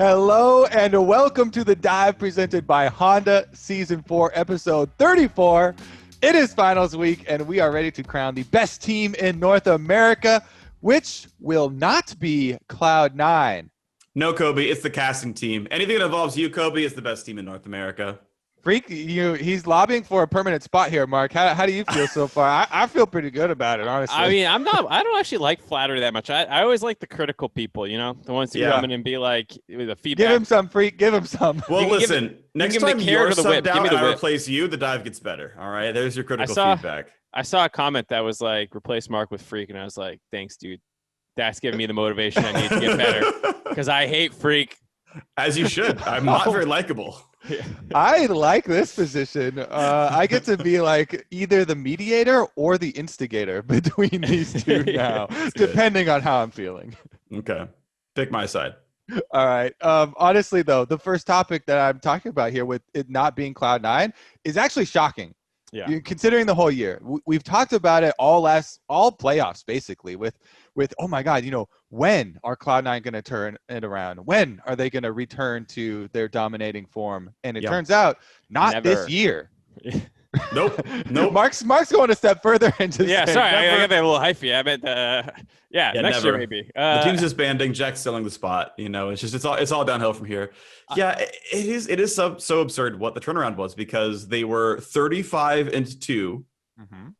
Hello and welcome to the dive presented by Honda Season 4, Episode 34. It is finals week and we are ready to crown the best team in North America, which will not be Cloud9. No, Kobe, it's the casting team. Anything that involves you, Kobe, is the best team in North America. Phreak, he's lobbying for a permanent spot here, Mark. How do you feel so far? I feel pretty good about it, honestly. I mean, I don't actually like flattery that much. I always like the critical people, you know, the ones who come in and be like, the feedback. Give him some, Phreak. Give him some. Well, listen, next time you're subbed out and I replace you, the dive gets better. All right, there's your critical feedback. I saw a comment that was like, replace Mark with Phreak, and I was like, thanks, dude. That's giving me the motivation I need to get better because I hate Phreak. As you should. I'm not very likable. I like this position. I get to be like either the mediator or the instigator between these two now, depending on how I'm feeling. Okay. Pick my side. All right. Honestly, though, the first topic that I'm talking about here with it not being Cloud9 is actually shocking. Yeah. Considering the whole year, we've talked about it all playoffs, basically with, oh my God, when are Cloud9 going to turn it around? When are they going to return to their dominating form? And it turns out not this year. Nope. Mark's going a step further into sorry, I got that little hyphy. I meant next year maybe. The team's disbanding. Jack's selling the spot. It's all downhill from here. It is so absurd what the turnaround was because they were 35-2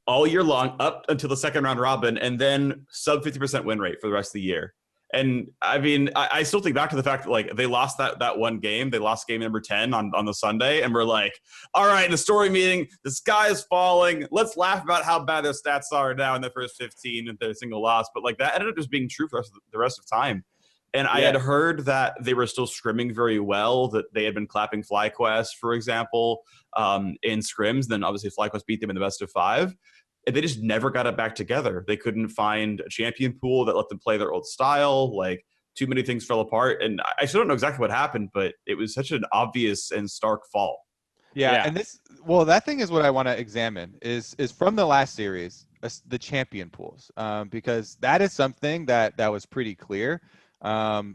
all year long up until the second round robin, and then sub 50% win rate for the rest of the year. And I mean, I still think back to the fact that like they lost that one game. They lost game number 10 on the Sunday, and we're like, all right, in the story meeting, the sky is falling. Let's laugh about how bad their stats are now in the first 15 and their single loss. But like that ended up just being true for the rest of time. And I had heard that they were still scrimming very well, that they had been clapping FlyQuest, for example, in scrims. Then obviously FlyQuest beat them in the best of 5. And they just never got it back together. They couldn't find a champion pool that let them play their old style. Like, too many things fell apart. And I still don't know exactly what happened, but it was such an obvious and stark fall. Yeah. And that thing is what I want to examine is from the last series, the champion pools, because that is something that was pretty clear.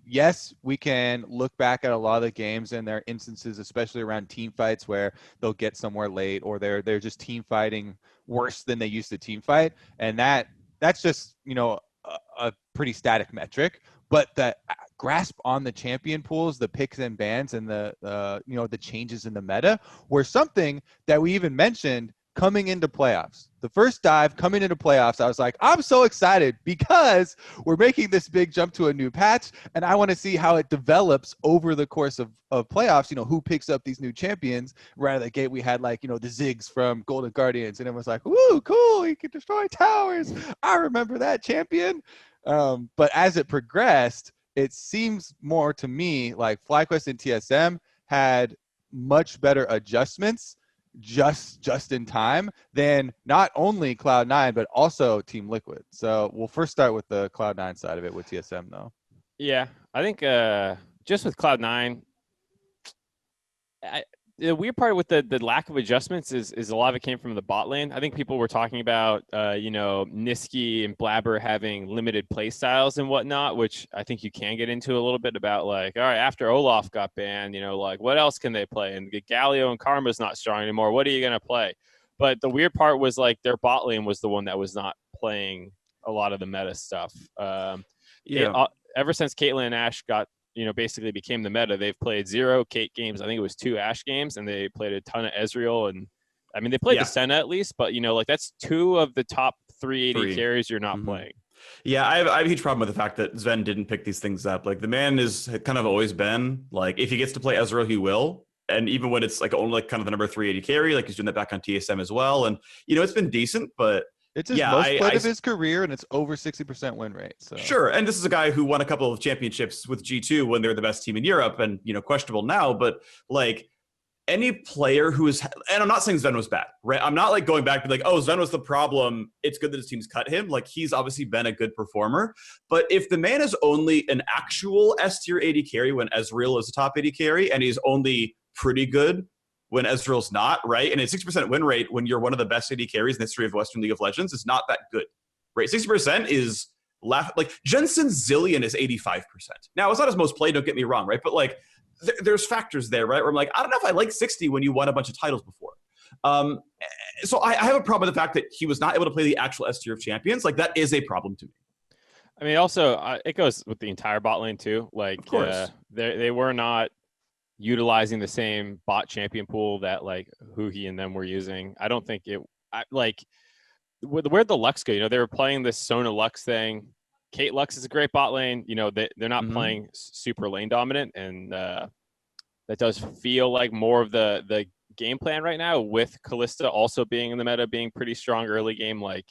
Yes, we can look back at a lot of the games and their instances, especially around team fights where they'll get somewhere late or they're just team fighting worse than they used to team fight. And that's just, a pretty static metric, but the grasp on the champion pools, the picks and bans and the changes in the meta were something that we even mentioned coming into playoffs. The first dive coming into playoffs, I was like, I'm so excited because we're making this big jump to a new patch, and I want to see how it develops over the course of playoffs, who picks up these new champions. Right out of the gate, we had the Ziggs from Golden Guardians, and it was like, ooh, cool, he can destroy towers. I remember that champion. But as it progressed, it seems more to me like FlyQuest and TSM had much better adjustments just in time than not only Cloud9 but also Team Liquid. So we'll first start with the Cloud9 side of it with TSM though. Yeah, I think just with Cloud9, the weird part with the lack of adjustments is a lot of it came from the bot lane. I think people were talking about Niski and Blabber having limited play styles and whatnot, which I think you can get into a little bit about like, all right, after Olaf got banned, what else can they play? And Galio and Karma's not strong anymore. What are you gonna play? But the weird part was like their bot lane was the one that was not playing a lot of the meta stuff. Ever since Caitlyn and Ashe got basically became the meta, they've played 0 Kate games. I think it was 2 Ashe games, and they played a ton of Ezreal. And I mean, they played the Senna at least, but that's 2 of the top 380 carries you're not playing. Yeah, I have a huge problem with the fact that Sven didn't pick these things up. Like the man is kind of always been like, if he gets to play Ezreal, he will. And even when it's like only kind of the number 380 carry, like he's doing that back on TSM as well. And it's been decent, but it's his most played of his career, and it's over 60% win rate. So. Sure, and this is a guy who won a couple of championships with G2 when they were the best team in Europe, and questionable now. But like any player who is, and I'm not saying Sven was bad, right? I'm not like going back to like, oh, Sven was the problem. It's good that his team's cut him. Like he's obviously been a good performer. But if the man is only an actual S tier 80 carry when Ezreal is a top 80 carry, and he's only pretty good when Ezreal's not, right? And a 60% win rate when you're one of the best AD carries in the history of Western League of Legends is not that good, right? 60% is laugh. Like Jensen's Zillion is 85%. Now it's not his most played, don't get me wrong, right? But like there's factors there, right? Where I'm like, I don't know if I like 60 when you won a bunch of titles before. So I have a problem with the fact that he was not able to play the actual S tier of champions. Like that is a problem to me. I mean, also it goes with the entire bot lane too. Like, of course, they were not utilizing the same bot champion pool that like Huhi and them were using. I don't think where'd the Lux go? You know, they were playing this Sona Lux thing. Kate Lux is a great bot lane. You know, they're not playing super lane dominant, and that does feel like more of the game plan right now, with Kalista also being in the meta, being pretty strong early game. Like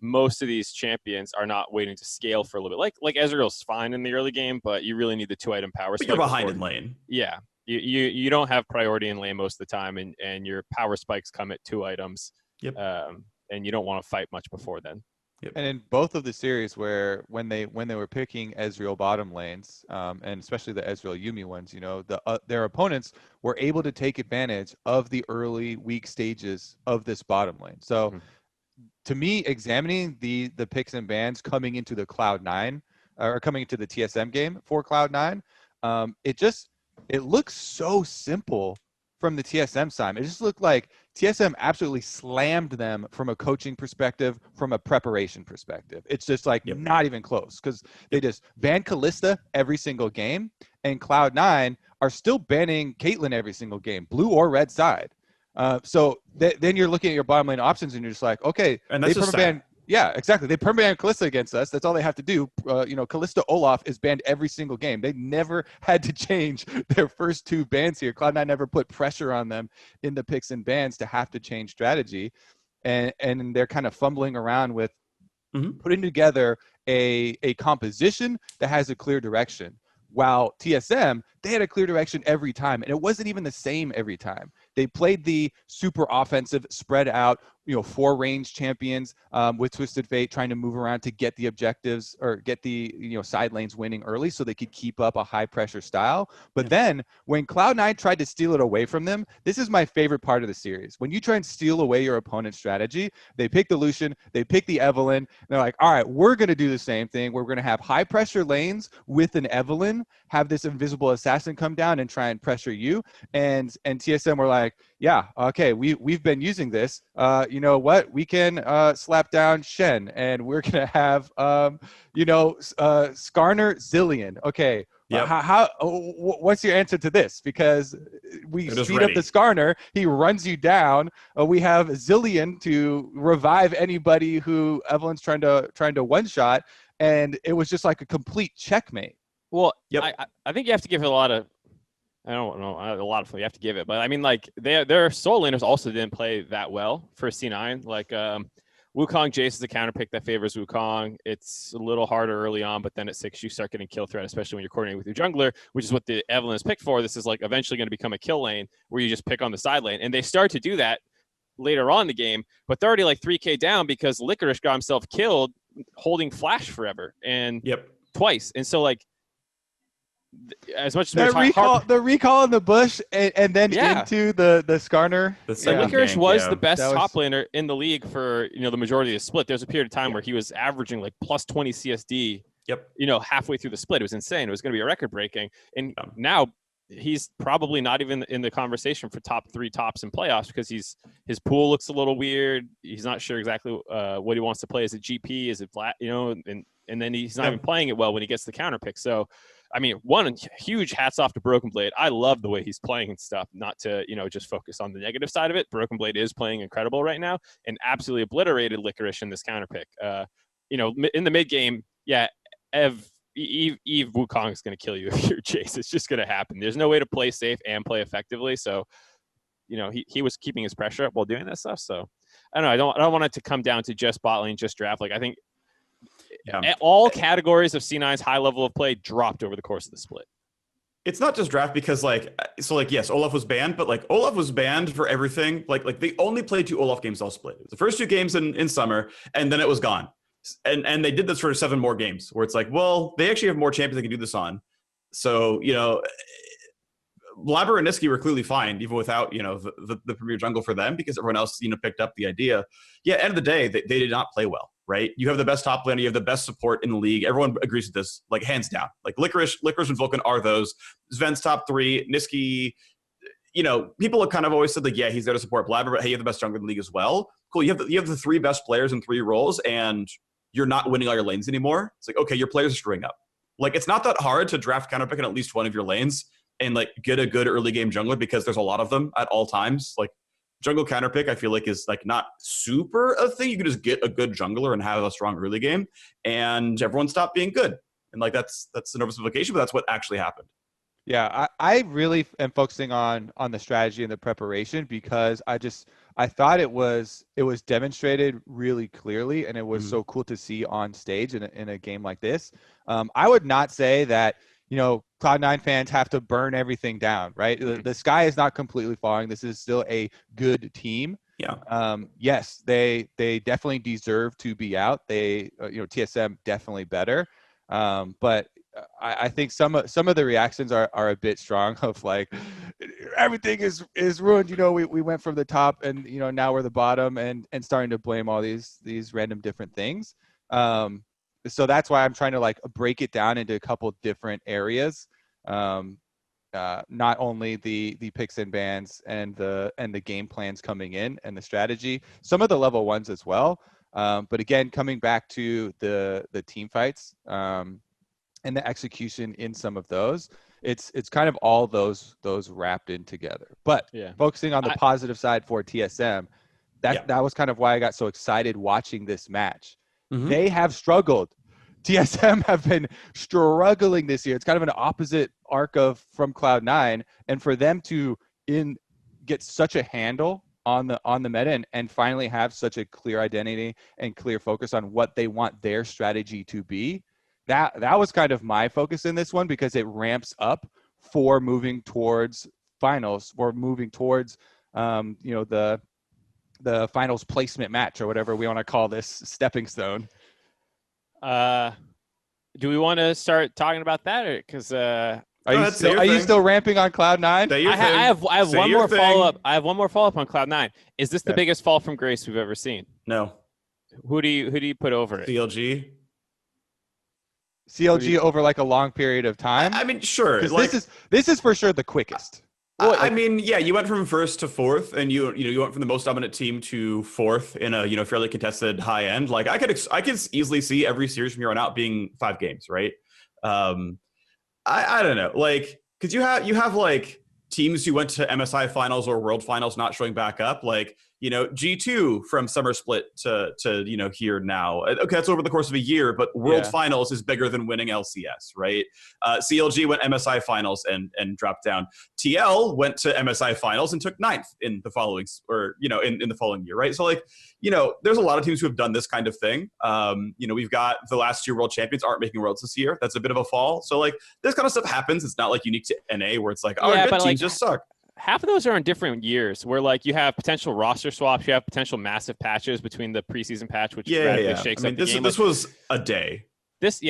most of these champions are not waiting to scale for a little bit. Like Ezreal's fine in the early game, but you really need the 2-item power spike. But you're behind in lane. Yeah. You don't have priority in lane most of the time, and your power spikes come at 2 items. Yep. And you don't want to fight much before then. Yep. And in both of the series where when they were picking Ezreal bottom lanes, and especially the Ezreal Yuumi ones, you know, their opponents were able to take advantage of the early weak stages of this bottom lane. So to me, examining the picks and bans coming into the Cloud9 or coming into the TSM game for Cloud9, it looks so simple from the TSM side. It just looked like TSM absolutely slammed them from a coaching perspective, from a preparation perspective. It's just like not even close, because they just banned Kalista every single game, and Cloud9 are still banning Caitlyn every single game, blue or red side. So then you're looking at your bottom lane options, and you're just like, okay, and that's just sad. Yeah, exactly. They permaban Kalista against us. That's all they have to do. Kalista Olaf is banned every single game. They never had to change their first 2 bans here. Cloud9 never put pressure on them in the picks and bans to have to change strategy. And they're kind of fumbling around with putting together a composition that has a clear direction. While TSM, they had a clear direction every time, and it wasn't even the same every time. They played the super offensive, spread out, 4 range champions with Twisted Fate, trying to move around to get the objectives or get the side lanes winning early so they could keep up a high pressure style. But then when Cloud9 tried to steal it away from them, this is my favorite part of the series. When you try and steal away your opponent's strategy, they pick the Lucian, they pick the Evelynn, and they're like, all right, we're going to do the same thing. We're going to have high pressure lanes with an Evelynn, have this invisible assassin come down and try and pressure you. And TSM were like, yeah, okay, we've been using this. You know what? We can slap down Shen, and we're gonna have Skarner Zillion. Okay, what's your answer to this? Because we speed up the Skarner, he runs you down. We have Zillion to revive anybody who Evelyn's trying to one shot, and it was just like a complete checkmate. Well, I think you have to give it a lot of. I don't know, a lot of fun you have to give it, but I mean, like their soul laners also didn't play that well for C9. Like Wukong Jace is a counter pick that favors Wukong. It's a little harder early on, but then at 6 you start getting kill threat, especially when you're coordinating with your jungler, which is what the Evelynn is picked for. This is like eventually going to become a kill lane where you just pick on the side lane, and they start to do that later on in the game, but they're already like 3k down because Licorice got himself killed holding Flash forever and twice, and so like. As much as the recall in the bush and then into the Skarner. Licorice was the best top laner in the league for the majority of the split. There's a period of time where he was averaging like plus 20 CSD. Halfway through the split, it was insane. It was going to be a record breaking, and now he's probably not even in the conversation for top 3 tops in playoffs because his pool looks a little weird. He's not sure exactly what he wants to play. Is it GP? Is it flat? And then he's not even playing it well when he gets the counter pick. So. I mean, one huge hats off to Broken Blade. I love the way he's playing and stuff, not to, just focus on the negative side of it. Broken Blade is playing incredible right now and absolutely obliterated Licorice in this counter pick. In the mid game, Eve Wukong is going to kill you if you're Jace. It's just going to happen. There's no way to play safe and play effectively. So, he was keeping his pressure up while doing that stuff. So, I don't know. I don't want it to come down to just bot lane, just draft. Like, I think all categories of C9's high level of play dropped over the course of the split. It's not just draft because yes, Olaf was banned, but like Olaf was banned for everything. Like they only played 2 Olaf games all split. It was the first 2 games in summer, and then it was gone. And they did this for 7 more games where it's like, well, they actually have more champions they can do this on. So, Blabber and Niski were clearly fine, even without, the premier jungle for them because everyone else, picked up the idea. Yeah, end of the day, they did not play well. right? You have the best top laner, you have the best support in the league. Everyone agrees with this, like hands down. Like Licorice and Vulcan are those. Sven's top 3, Niski, people have kind of always said like, yeah, he's there to support Blabber, but hey, you have the best jungler in the league as well. Cool, you have the 3 best players in 3 roles, and you're not winning all your lanes anymore. It's like, okay, your players are screwing up. Like, it's not that hard to draft counterpick in at least one of your lanes and like get a good early game jungler because there's a lot of them at all times. Like jungle counterpick, I feel like is like not super a thing. You can just get a good jungler and have a strong early game, and everyone stopped being good. And like that's an oversimplification, but that's what actually happened. Yeah, I really am focusing on the strategy and the preparation because I thought it was demonstrated really clearly, and it was so cool to see on stage in a game like this. I would not say that Cloud9 fans have to burn everything down, right? The sky is not completely falling. This is still a good team. Yeah. Yes, they definitely deserve to be out. They TSM definitely better, but I think some of the reactions are a bit strong of like everything is ruined. We went from the top and now we're the bottom and starting to blame all these random different things. So that's why I'm trying to like break it down into a couple different areas. Not only the picks and bans and the game plans coming in and the strategy, some of the level 1s as well. But again, coming back to the team fights. And the execution in some of those, it's kind of all those wrapped in together. But focusing on the positive side for TSM, that was kind of why I got so excited watching this match. They have struggled. TSM have been struggling this year. It's kind of an opposite arc from Cloud9, and for them to get such a handle on the meta and finally have such a clear identity and clear focus on what they want their strategy to be. That was kind of my focus in this one because it ramps up for moving towards finals or moving towards the finals placement match or whatever we want to call this stepping stone. Do we want to start talking about that, because are you still ramping on Cloud9? I have one more follow-up. I have one more follow-up on Cloud9. Is this the biggest fall from grace we've ever seen? No. Who do you put over it? CLG over like a long period of time. I mean, sure. Because this is for sure the quickest. I mean, yeah, you went from first to fourth, and you went from the most dominant team to fourth in a fairly contested high end. Like I could easily see every series from here on out being 5 games, right? I don't know, like because you have like teams who went to MSI finals or world finals not showing back up, like G2 from summer split to here now. Okay, that's over the course of a year, but world finals is bigger than winning LCS, right? CLG went MSI finals and dropped down. TL went to MSI finals and took 9th in the following in the following year, right? So like there's a lot of teams who have done this kind of thing. We've got the last 2 world champions aren't making worlds this year. That's a bit of a fall. So like this kind of stuff happens. It's not like unique to NA where it's like good teams just suck. Half of those are in different years where like you have potential roster swaps, you have potential massive patches between the preseason patch, which shakes up the game. This was a day. This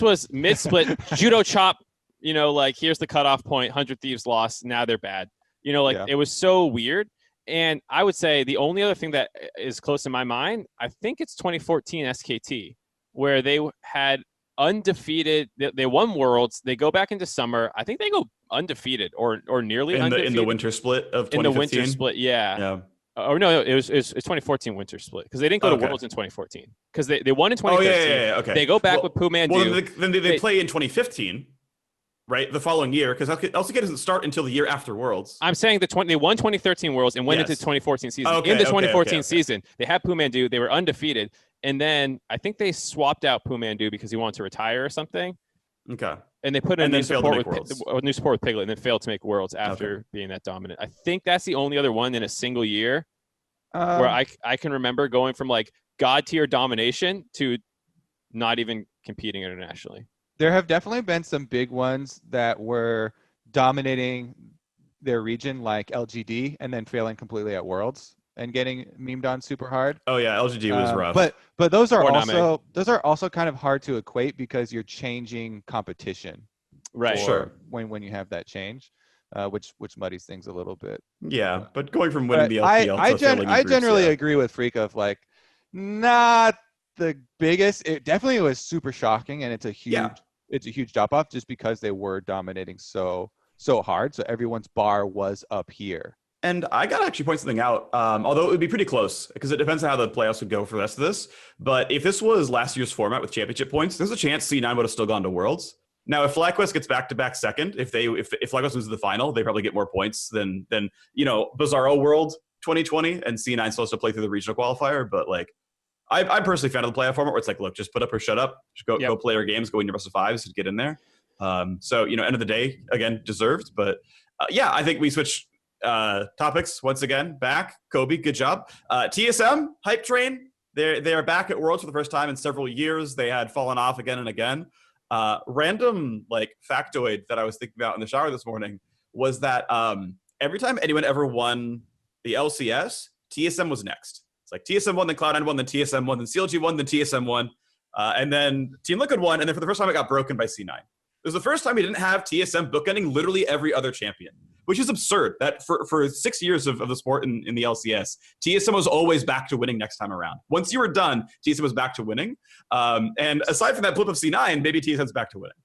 was mid-split judo chop, like here's the cutoff point, 100 Thieves lost, now they're bad. It was so weird. And I would say the only other thing that is close in my mind, I think it's 2014 SKT, where they had undefeated. They won Worlds. They go back into summer. I think they go undefeated or nearly undefeated. In the winter split of 2015? In the winter split, yeah. Or no, it was 2014 winter split because they didn't go to Worlds in 2014 because they won in 2013. Okay. They go back with Pumandu. Well, then they play in 2015, right? The following year, because LCK doesn't start until the year after Worlds. I'm saying they won 2013 Worlds and went into 2014 season. In the 2014 season, they had Pumandu. They were undefeated. And then I think they swapped out Pumandu because he wanted to retire or something. Okay. And they put in a new support with Piglet and then failed to make Worlds after being that dominant. I think that's the only other one in a single year where I can remember going from like God tier domination to not even competing internationally. There have definitely been some big ones that were dominating their region, like LGD, and then failing completely at Worlds and getting memed on super hard. Oh yeah, LGD was rough. But those are also kind of hard to equate because you're changing competition, right? Sure. When you have that change, which muddies things a little bit. Yeah, but going from winning the LPL, I generally agree with Phreak of like, Not the biggest. It definitely was super shocking, and it's a huge drop off just because they were dominating so hard. So everyone's bar was up here. And I got to actually point something out, although it would be pretty close because it depends on how the playoffs would go for the rest of this. But if this was last year's format with championship points, there's a chance C9 would have still gone to Worlds. Now, if FlyQuest gets back-to-back second, if FlyQuest loses the final, they probably get more points than Bizarro World 2020, and C9 still has to play through the regional qualifier. But like, I'm personally a fan of the playoff format where it's like, look, just put up or shut up, just go play your games, go in your best of fives, and get in there. So end of the day, again, deserved. But I think we switch topics once again. Back, Kobe, good job. TSM hype train. They are back at Worlds for the first time in several years. They had fallen off again and again. Random like factoid that I was thinking about in the shower this morning was that every time anyone ever won the LCS, TSM was next. It's like TSM won, then Cloud9 won, then TSM won, then CLG won, then TSM won, and then Team Liquid won, and then for the first time it got broken by C9. It was the first time we didn't have TSM bookending literally every other champion, which is absurd. That for 6 years of the sport in the LCS, TSM was always back to winning next time around. Once you were done, TSM was back to winning. And aside from that blip of C9, maybe TSM's back to winning.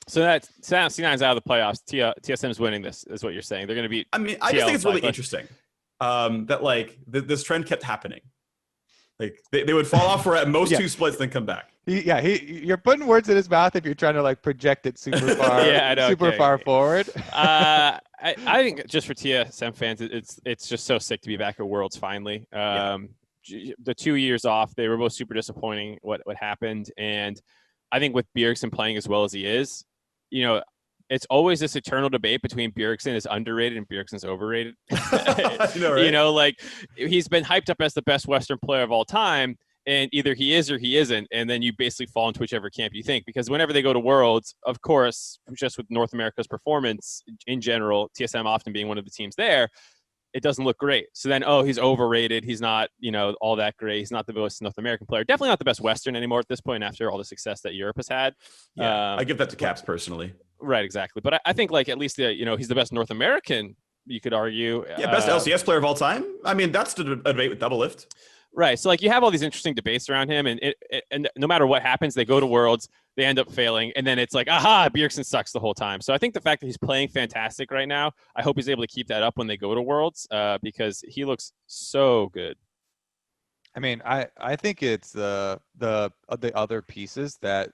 So C9's out of the playoffs. TSM's winning this, is what you're saying. They're going to beat. I mean, I just think it's really interesting that like this trend kept happening. Like they would fall off for at most 2 splits, then come back. You're putting words in his mouth if you're trying to like project it super far, far forward. I think just for TSM fans, it's just so sick to be back at Worlds finally. The 2 years off, they were both super disappointing. What happened, and I think with Bjergsen playing as well as he is, it's always this eternal debate between Bjergsen is underrated and Bjergsen's overrated. Right? Like he's been hyped up as the best Western player of all time, and either he is or he isn't, and then you basically fall into whichever camp you think. Because whenever they go to Worlds, of course, just with North America's performance in general, TSM often being one of the teams there, it doesn't look great. So then, he's overrated. He's not, all that great. He's not the best North American player. Definitely not the best Western anymore at this point after all the success that Europe has had. I give that to Caps personally. Right, exactly. But I think like at least he's the best North American, you could argue. Yeah, best LCS player of all time. I mean, that's the debate with Double Lift. Right. So like you have all these interesting debates around him, and and no matter what happens, they go to Worlds, they end up failing, and then it's like, Bjergsen sucks the whole time. So I think the fact that he's playing fantastic right now, I hope he's able to keep that up when they go to Worlds, because he looks so good. I mean, I think it's the other pieces that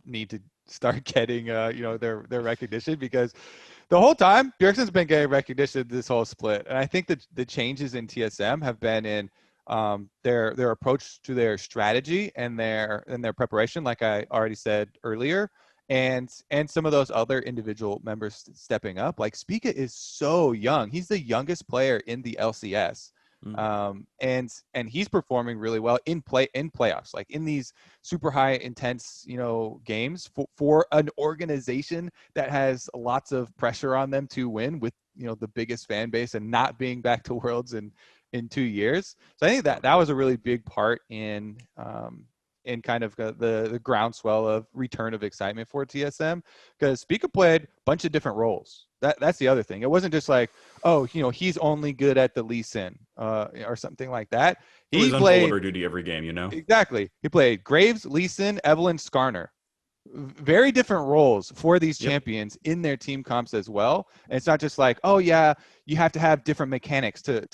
need to start getting their recognition, because the whole time Bjergsen's been getting recognition this whole split, and I think that the changes in TSM have been in their approach to their strategy and their preparation, like I already said earlier, and some of those other individual members stepping up. Like Spica is so young; he's the youngest player in the LCS. And he's performing really well in playoffs, like in these super high intense games for an organization that has lots of pressure on them to win, with the biggest fan base and not being back to Worlds in 2 years. So I think that was a really big part in kind of the groundswell of return of excitement for TSM, because Spica played a bunch of different roles. That's the other thing. It wasn't just like, he's only good at the Lee Sin or something like that. He played on duty every game, Exactly. He played Graves, Lee Sin, Evelynn, Skarner. Very different roles for these champions in their team comps as well. And it's not just like, you have to have different mechanics to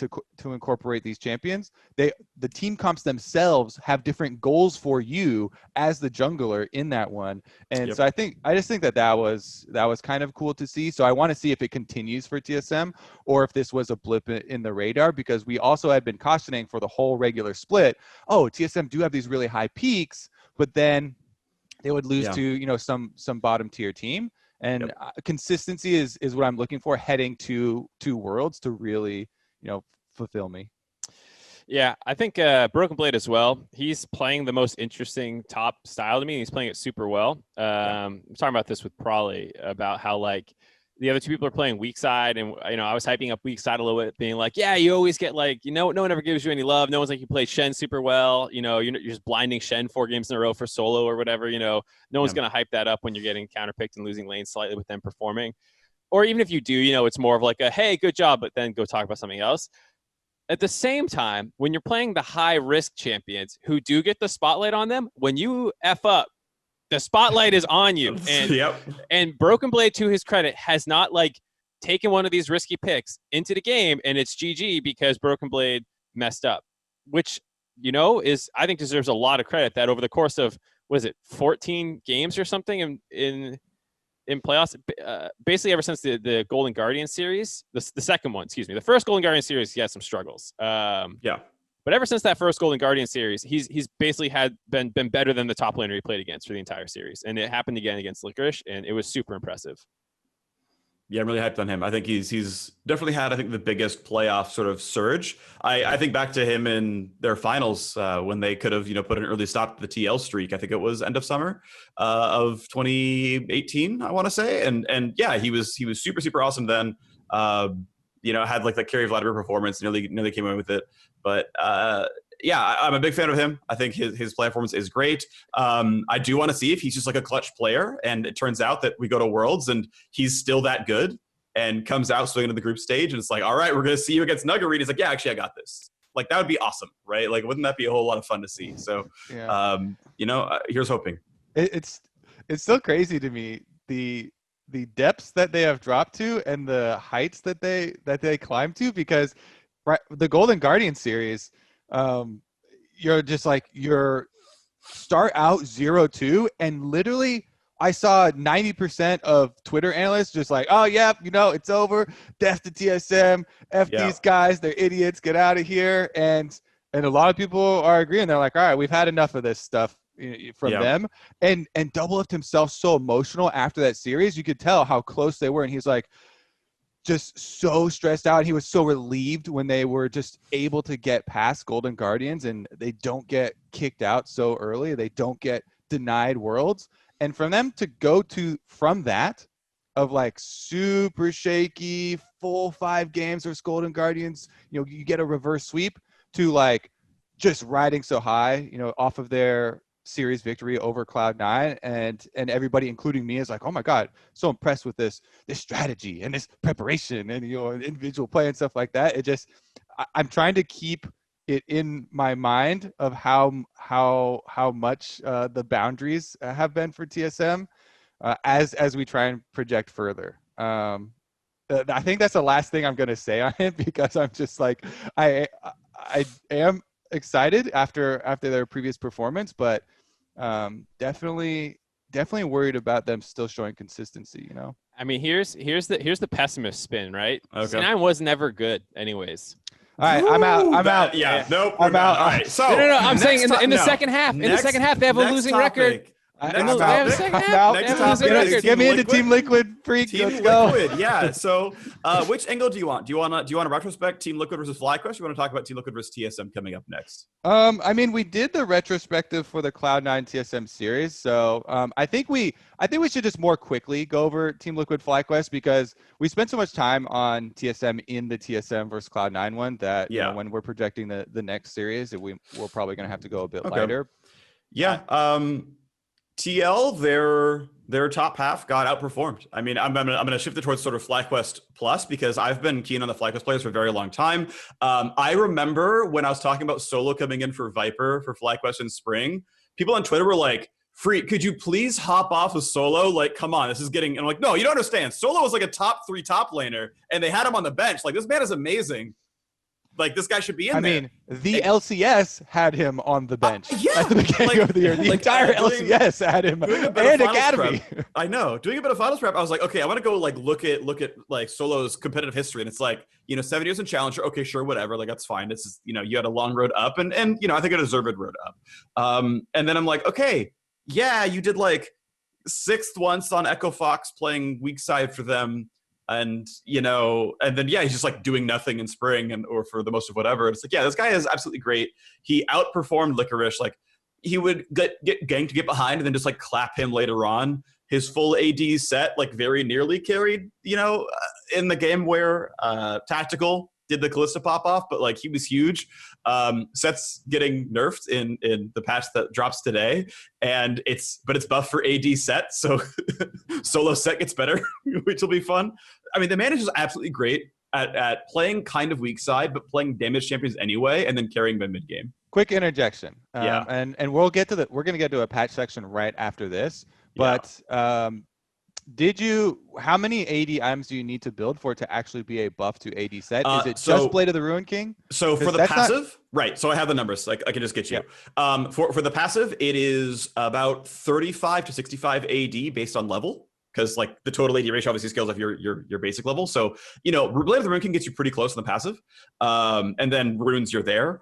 incorporate these champions. The team comps themselves have different goals for you as the jungler in that one. And so I just think that was kind of cool to see. So I want to see if it continues for TSM or if this was a blip in the radar, because we also had been cautioning for the whole regular split. TSM do have these really high peaks, but then they would lose to some bottom tier team, and consistency is what I'm looking for heading to Worlds to really fulfill me. Yeah, I think Broken Blade as well. He's playing the most interesting top style to me. And he's playing it super well. I'm talking about this with Prawley about how like the other two people are playing weak side, and I was hyping up weak side a little bit, being like, you always get like, no one ever gives you any love. No one's like, you play Shen super well. You're just blinding Shen 4 games in a row for solo or whatever. No one's gonna hype that up when you're getting counterpicked and losing lanes slightly with them performing. Or even if you do, it's more of like a hey, good job, but then go talk about something else. At the same time, when you're playing the high risk champions who do get the spotlight on them, when you F up, the spotlight is on you. And Yep. and Broken Blade, to his credit, has not like taken one of these risky picks into the game and it's GG because Broken Blade messed up, which, you know, is, I think, deserves a lot of credit that over the course of, what is it, 14 games or something in playoffs, basically ever since the Golden Guardian series, the second one, excuse me, the first Golden Guardian series, he had some struggles. Yeah. But ever since that first Golden Guardian series, he's basically been better than the top laner he played against for the entire series. And it happened again against Licorice, and it was super impressive. Yeah, I'm really hyped on him. I think he's definitely had, I think, the biggest playoff sort of surge. I think back to him in their finals when they could have, you know, put an early stop to the TL streak. I think it was end of summer of 2018, I want to say. And yeah, he was super, super awesome then. You know, had like that Carry Vladimir performance, nearly came away with it. But yeah, I'm a big fan of him. I think his play performance is great. I do want to see if he's just like a clutch player, and it turns out that we go to Worlds and he's still that good and comes out swinging to the group stage, and it's like, all right, we're going to see you against Nuggery. He's like, yeah, actually, I got this. Like, that would be awesome, right? Like, wouldn't that be a whole lot of fun to see? So, yeah. You know, here's hoping. It's still crazy to me, the depths that they have dropped to and the heights that they climb to, because the Golden Guardian series, you're just like, you're start out 0-2, and literally I saw 90% of Twitter analysts just like, oh yeah, you know, it's over, death to TSM, these guys, they're idiots, get out of here. And a lot of people are agreeing. They're like, all right, we've had enough of this stuff from them. And Doublelift himself, so emotional after that series. You could tell how close they were, and he's like, just so stressed out. He was so relieved when they were just able to get past Golden Guardians and they don't get kicked out so early. They don't get denied Worlds. And from them to go to, from that, of like super shaky, full 5 games versus Golden Guardians, you know, you get a reverse sweep, to like just riding so high, you know, off of their series victory over Cloud9, and everybody, including me, is like, oh my god, so impressed with this strategy and this preparation and, you know, individual play and stuff like that. It just, I'm trying to keep it in my mind of how much the boundaries have been for TSM as we try and project further. I think that's the last thing I'm going to say on it, because I'm just like, I am excited after their previous performance, but definitely worried about them still showing consistency, you know. I mean, here's the pessimist spin, right? Okay. C9 was never good anyways. All right, I'm out. Yeah, nope. I'm out. All right, so no. I'm saying in the second half. In the second half, they have a losing record. I'm out. Get me into Team Liquid, Phreak. Let's go. Liquid, yeah. So, which angle do you want? Do you want to retrospect Team Liquid versus FlyQuest? Or you want to talk about Team Liquid versus TSM coming up next? I mean, we did the retrospective for the Cloud9 TSM series, so I think we should just more quickly go over Team Liquid FlyQuest, because we spent so much time on TSM in the TSM versus Cloud9 one that, you know, when we're projecting the next series, we're probably going to have to go a bit lighter. Yeah. TL, their top half got outperformed. I mean, I'm gonna shift it towards sort of FlyQuest Plus, because I've been keen on the FlyQuest players for a very long time. I remember when I was talking about Solo coming in for Viper for FlyQuest in spring, people on Twitter were like, Phreak, could you please hop off of Solo? Like, come on, this is getting... And I'm like, no, you don't understand. Solo was like a top 3 top laner, and they had him on the bench. Like, this man is amazing. Like, this guy should be in there. I mean, the LCS had him on the bench at the beginning of the year. The like, entire LCS had him, and Academy. I know. Doing a bit of finals prep, I was like, okay, I want to go like look at like Solo's competitive history, and it's like, you know, 7 years in Challenger. Okay, sure, whatever. Like, that's fine. It's just, you know, you had a long road up, and you know, I think a deserved road up. And then I'm like, okay, yeah, you did like 6th once on Echo Fox playing weak side for them. And, you know, and then, yeah, he's just like doing nothing in spring or for the most of whatever. It's like, yeah, this guy is absolutely great. He outperformed Licorice. Like, he would get ganked to get behind and then just like clap him later on. His full AD set, like, very nearly carried, you know, in the game where Tactical did the Kalista pop off, but like, he was huge. Set's getting nerfed in the patch that drops today, and it's buffed for AD Set, so Solo Set gets better, which will be fun. I mean, the man is just absolutely great. at playing kind of weak side, but playing damage champions anyway, and then carrying them mid game. Quick interjection. Yeah. And we're going to get to a patch section right after this. But how many AD items do you need to build for it to actually be a buff to AD set? Is it just Blade of the Ruined King? So for the passive, right. So I have the numbers. Like I can just get you. Yeah. For the passive, it is about 35 to 65 AD based on level. Because like the total AD ratio obviously scales off your basic level. So, Blade of the Ruined King gets you pretty close in the passive. And then runes, you're there.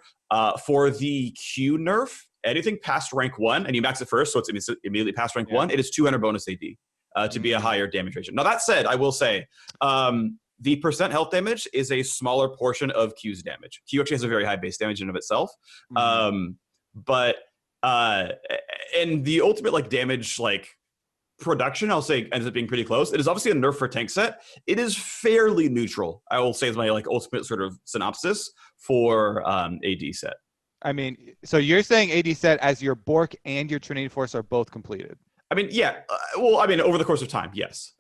For the Q nerf, anything past rank 1, and you max it first, so it's immediately past rank 1, it is 200 bonus AD to be a higher damage ratio. Now that said, I will say the percent health damage is a smaller portion of Q's damage. Q actually has a very high base damage in and of itself. But and the ultimate like damage like production, I'll say, ends up being pretty close. It is obviously a nerf for tank set. It is fairly neutral, I will say, is my like ultimate sort of synopsis for AD set. I mean, so you're saying AD set as your Bork and your Trinity Force are both completed? I mean, yeah. Over the course of time, yes.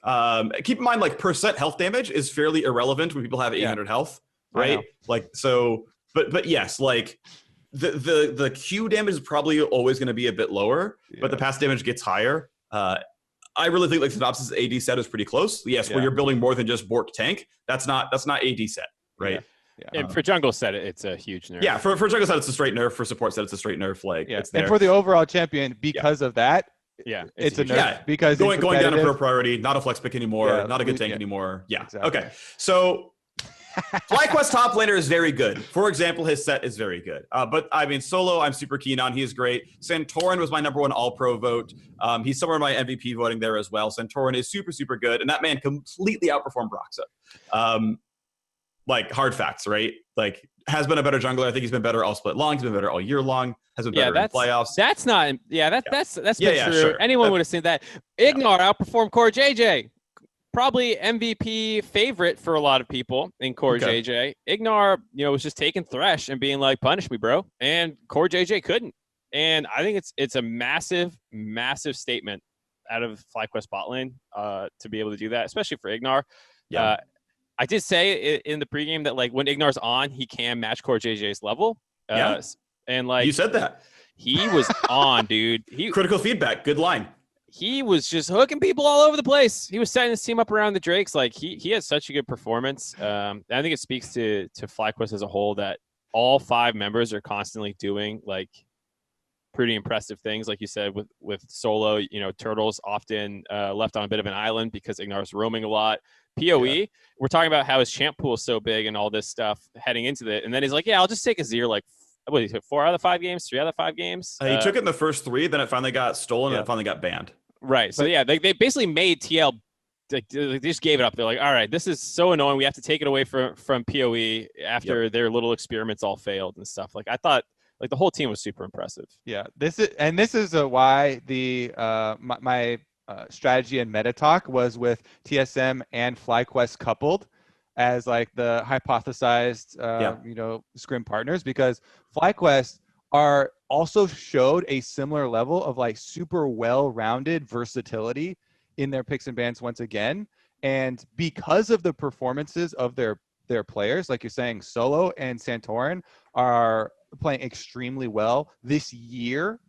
Keep in mind, like, percent health damage is fairly irrelevant when people have 800 health, right? Like, so, but yes, like, the Q damage is probably always going to be a bit lower, but the pass damage gets higher. I really think like synopsis AD set is pretty close. Yes, where you're building more than just Bork tank. That's not AD set, right? Yeah. And for jungle set, it's a huge nerf. Yeah, for jungle set, it's a straight nerf. For support set, it's a straight nerf. Like, it's there. And for the overall champion, because of that, it's a nerf. Because going down to pro priority, not a flex pick anymore, not a good tank anymore. Yeah. Exactly. Okay. So FlyQuest top laner is very good. For example, his set is very good. But I mean, solo, I'm super keen on. He is great. Santorin was my #1 all-pro vote. He's somewhere in my MVP voting there as well. Santorin is super, super good. And that man completely outperformed Broxa. Like, hard facts, right? Like, has been a better jungler. I think he's been better all split long. He's been better all year long. Has been better in playoffs. That's not. That's been true. Sure. Anyone would have seen that. Ignar outperformed Core JJ. Probably MVP favorite for a lot of people in Core JJ. Ignar, was just taking Thresh and being like, "Punish me, bro," and Core JJ couldn't. And I think it's a massive, massive statement out of FlyQuest bot lane to be able to do that, especially for Ignar. Yeah. I did say in the pregame that like when Ignar's on, he can match Core JJ's level. And like you said that he was on, dude. Critical feedback. Good line. He was just hooking people all over the place. He was setting his team up around the Drakes. Like he had such a good performance. I think it speaks to FlyQuest as a whole that all 5 members are constantly doing like pretty impressive things. Like you said with solo, Turtle's often left on a bit of an island because Ignar's roaming a lot. PoE, we're talking about how his champ pool is so big and all this stuff heading into it. And then he's like, I'll just take Azir like, what, he took 4 out of the 5 games, 3 out of the 5 games? He took it in the first 3, then it finally got stolen and it finally got banned. Right. So, they basically made TL, they just gave it up. They're like, all right, this is so annoying. We have to take it away from PoE after their little experiments all failed and stuff. Like, I thought, like, the whole team was super impressive. Yeah. This is why the my strategy and meta talk was with TSM and FlyQuest coupled as like the hypothesized scrim partners, because FlyQuest are also showed a similar level of like super well-rounded versatility in their picks and bans once again. And because of the performances of their players, like you're saying, Solo and Santorin are playing extremely well this year.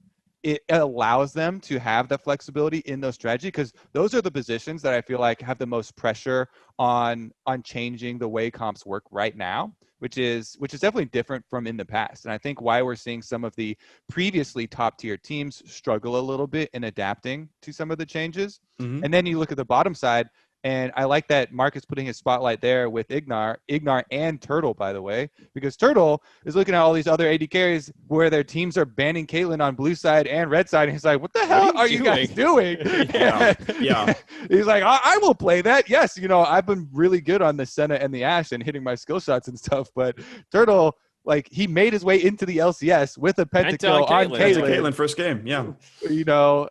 It allows them to have the flexibility in those strategy, because those are the positions that I feel like have the most pressure on changing the way comps work right now, which is definitely different from in the past. And I think why we're seeing some of the previously top tier teams struggle a little bit in adapting to some of the changes. Mm-hmm. And then you look at the bottom side, and I like that Mark is putting his spotlight there with Ignar and Turtle, by the way, because Turtle is looking at all these other AD carries where their teams are banning Caitlyn on blue side and red side. And he's like, what the hell are you guys doing? Yeah. He's like, I will play that. Yes. I've been really good on the Senna and the Ashe and hitting my skill shots and stuff, but Turtle, like, he made his way into the LCS with a pentakill on Caitlyn first game,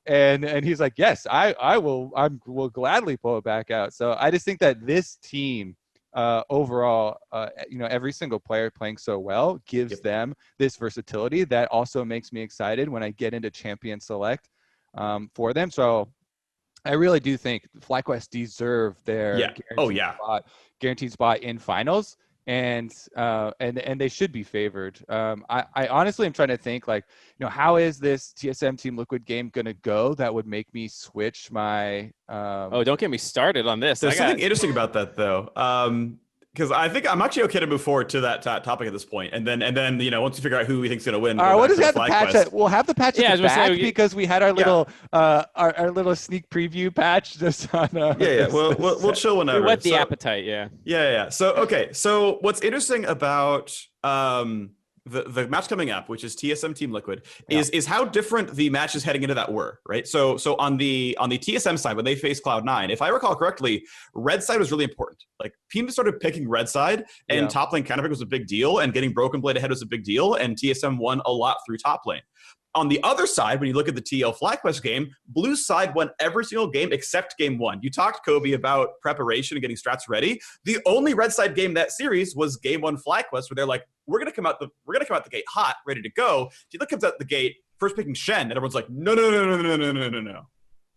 and he's like, yes, I will gladly pull it back out. So I just think that this team overall, every single player playing so well gives them this versatility that also makes me excited when I get into champion select for them. So I really do think FlyQuest deserve their guaranteed spot in finals, and they should be favored. I honestly am trying to think, like, how is this TSM Team Liquid game gonna go that would make me switch my don't get me started on this. There's something interesting about that though. Because I think I'm actually okay to move forward to that topic at this point, and then once we figure out who we think's going to win. All right, what does that patch? We'll have the patch at the back because we had our little our little sneak preview patch just on. We'll chill whenever. We whet the appetite. Yeah. So what's interesting about the match coming up, which is TSM Team Liquid, is how different the matches heading into that were, right? So on the TSM side, when they faced Cloud9, if I recall correctly, red side was really important. Like, teams started picking red side, and top lane counterpick was a big deal, and getting Broken Blade ahead was a big deal, and TSM won a lot through top lane. On the other side, when you look at the TL FlyQuest game, blue side won every single game except game 1. You talked, Kobe, about preparation and getting strats ready. The only red side game that series was game 1 FlyQuest, where they're like, we're gonna come out the gate hot, ready to go. TL comes out the gate first picking Shen, and everyone's like, no.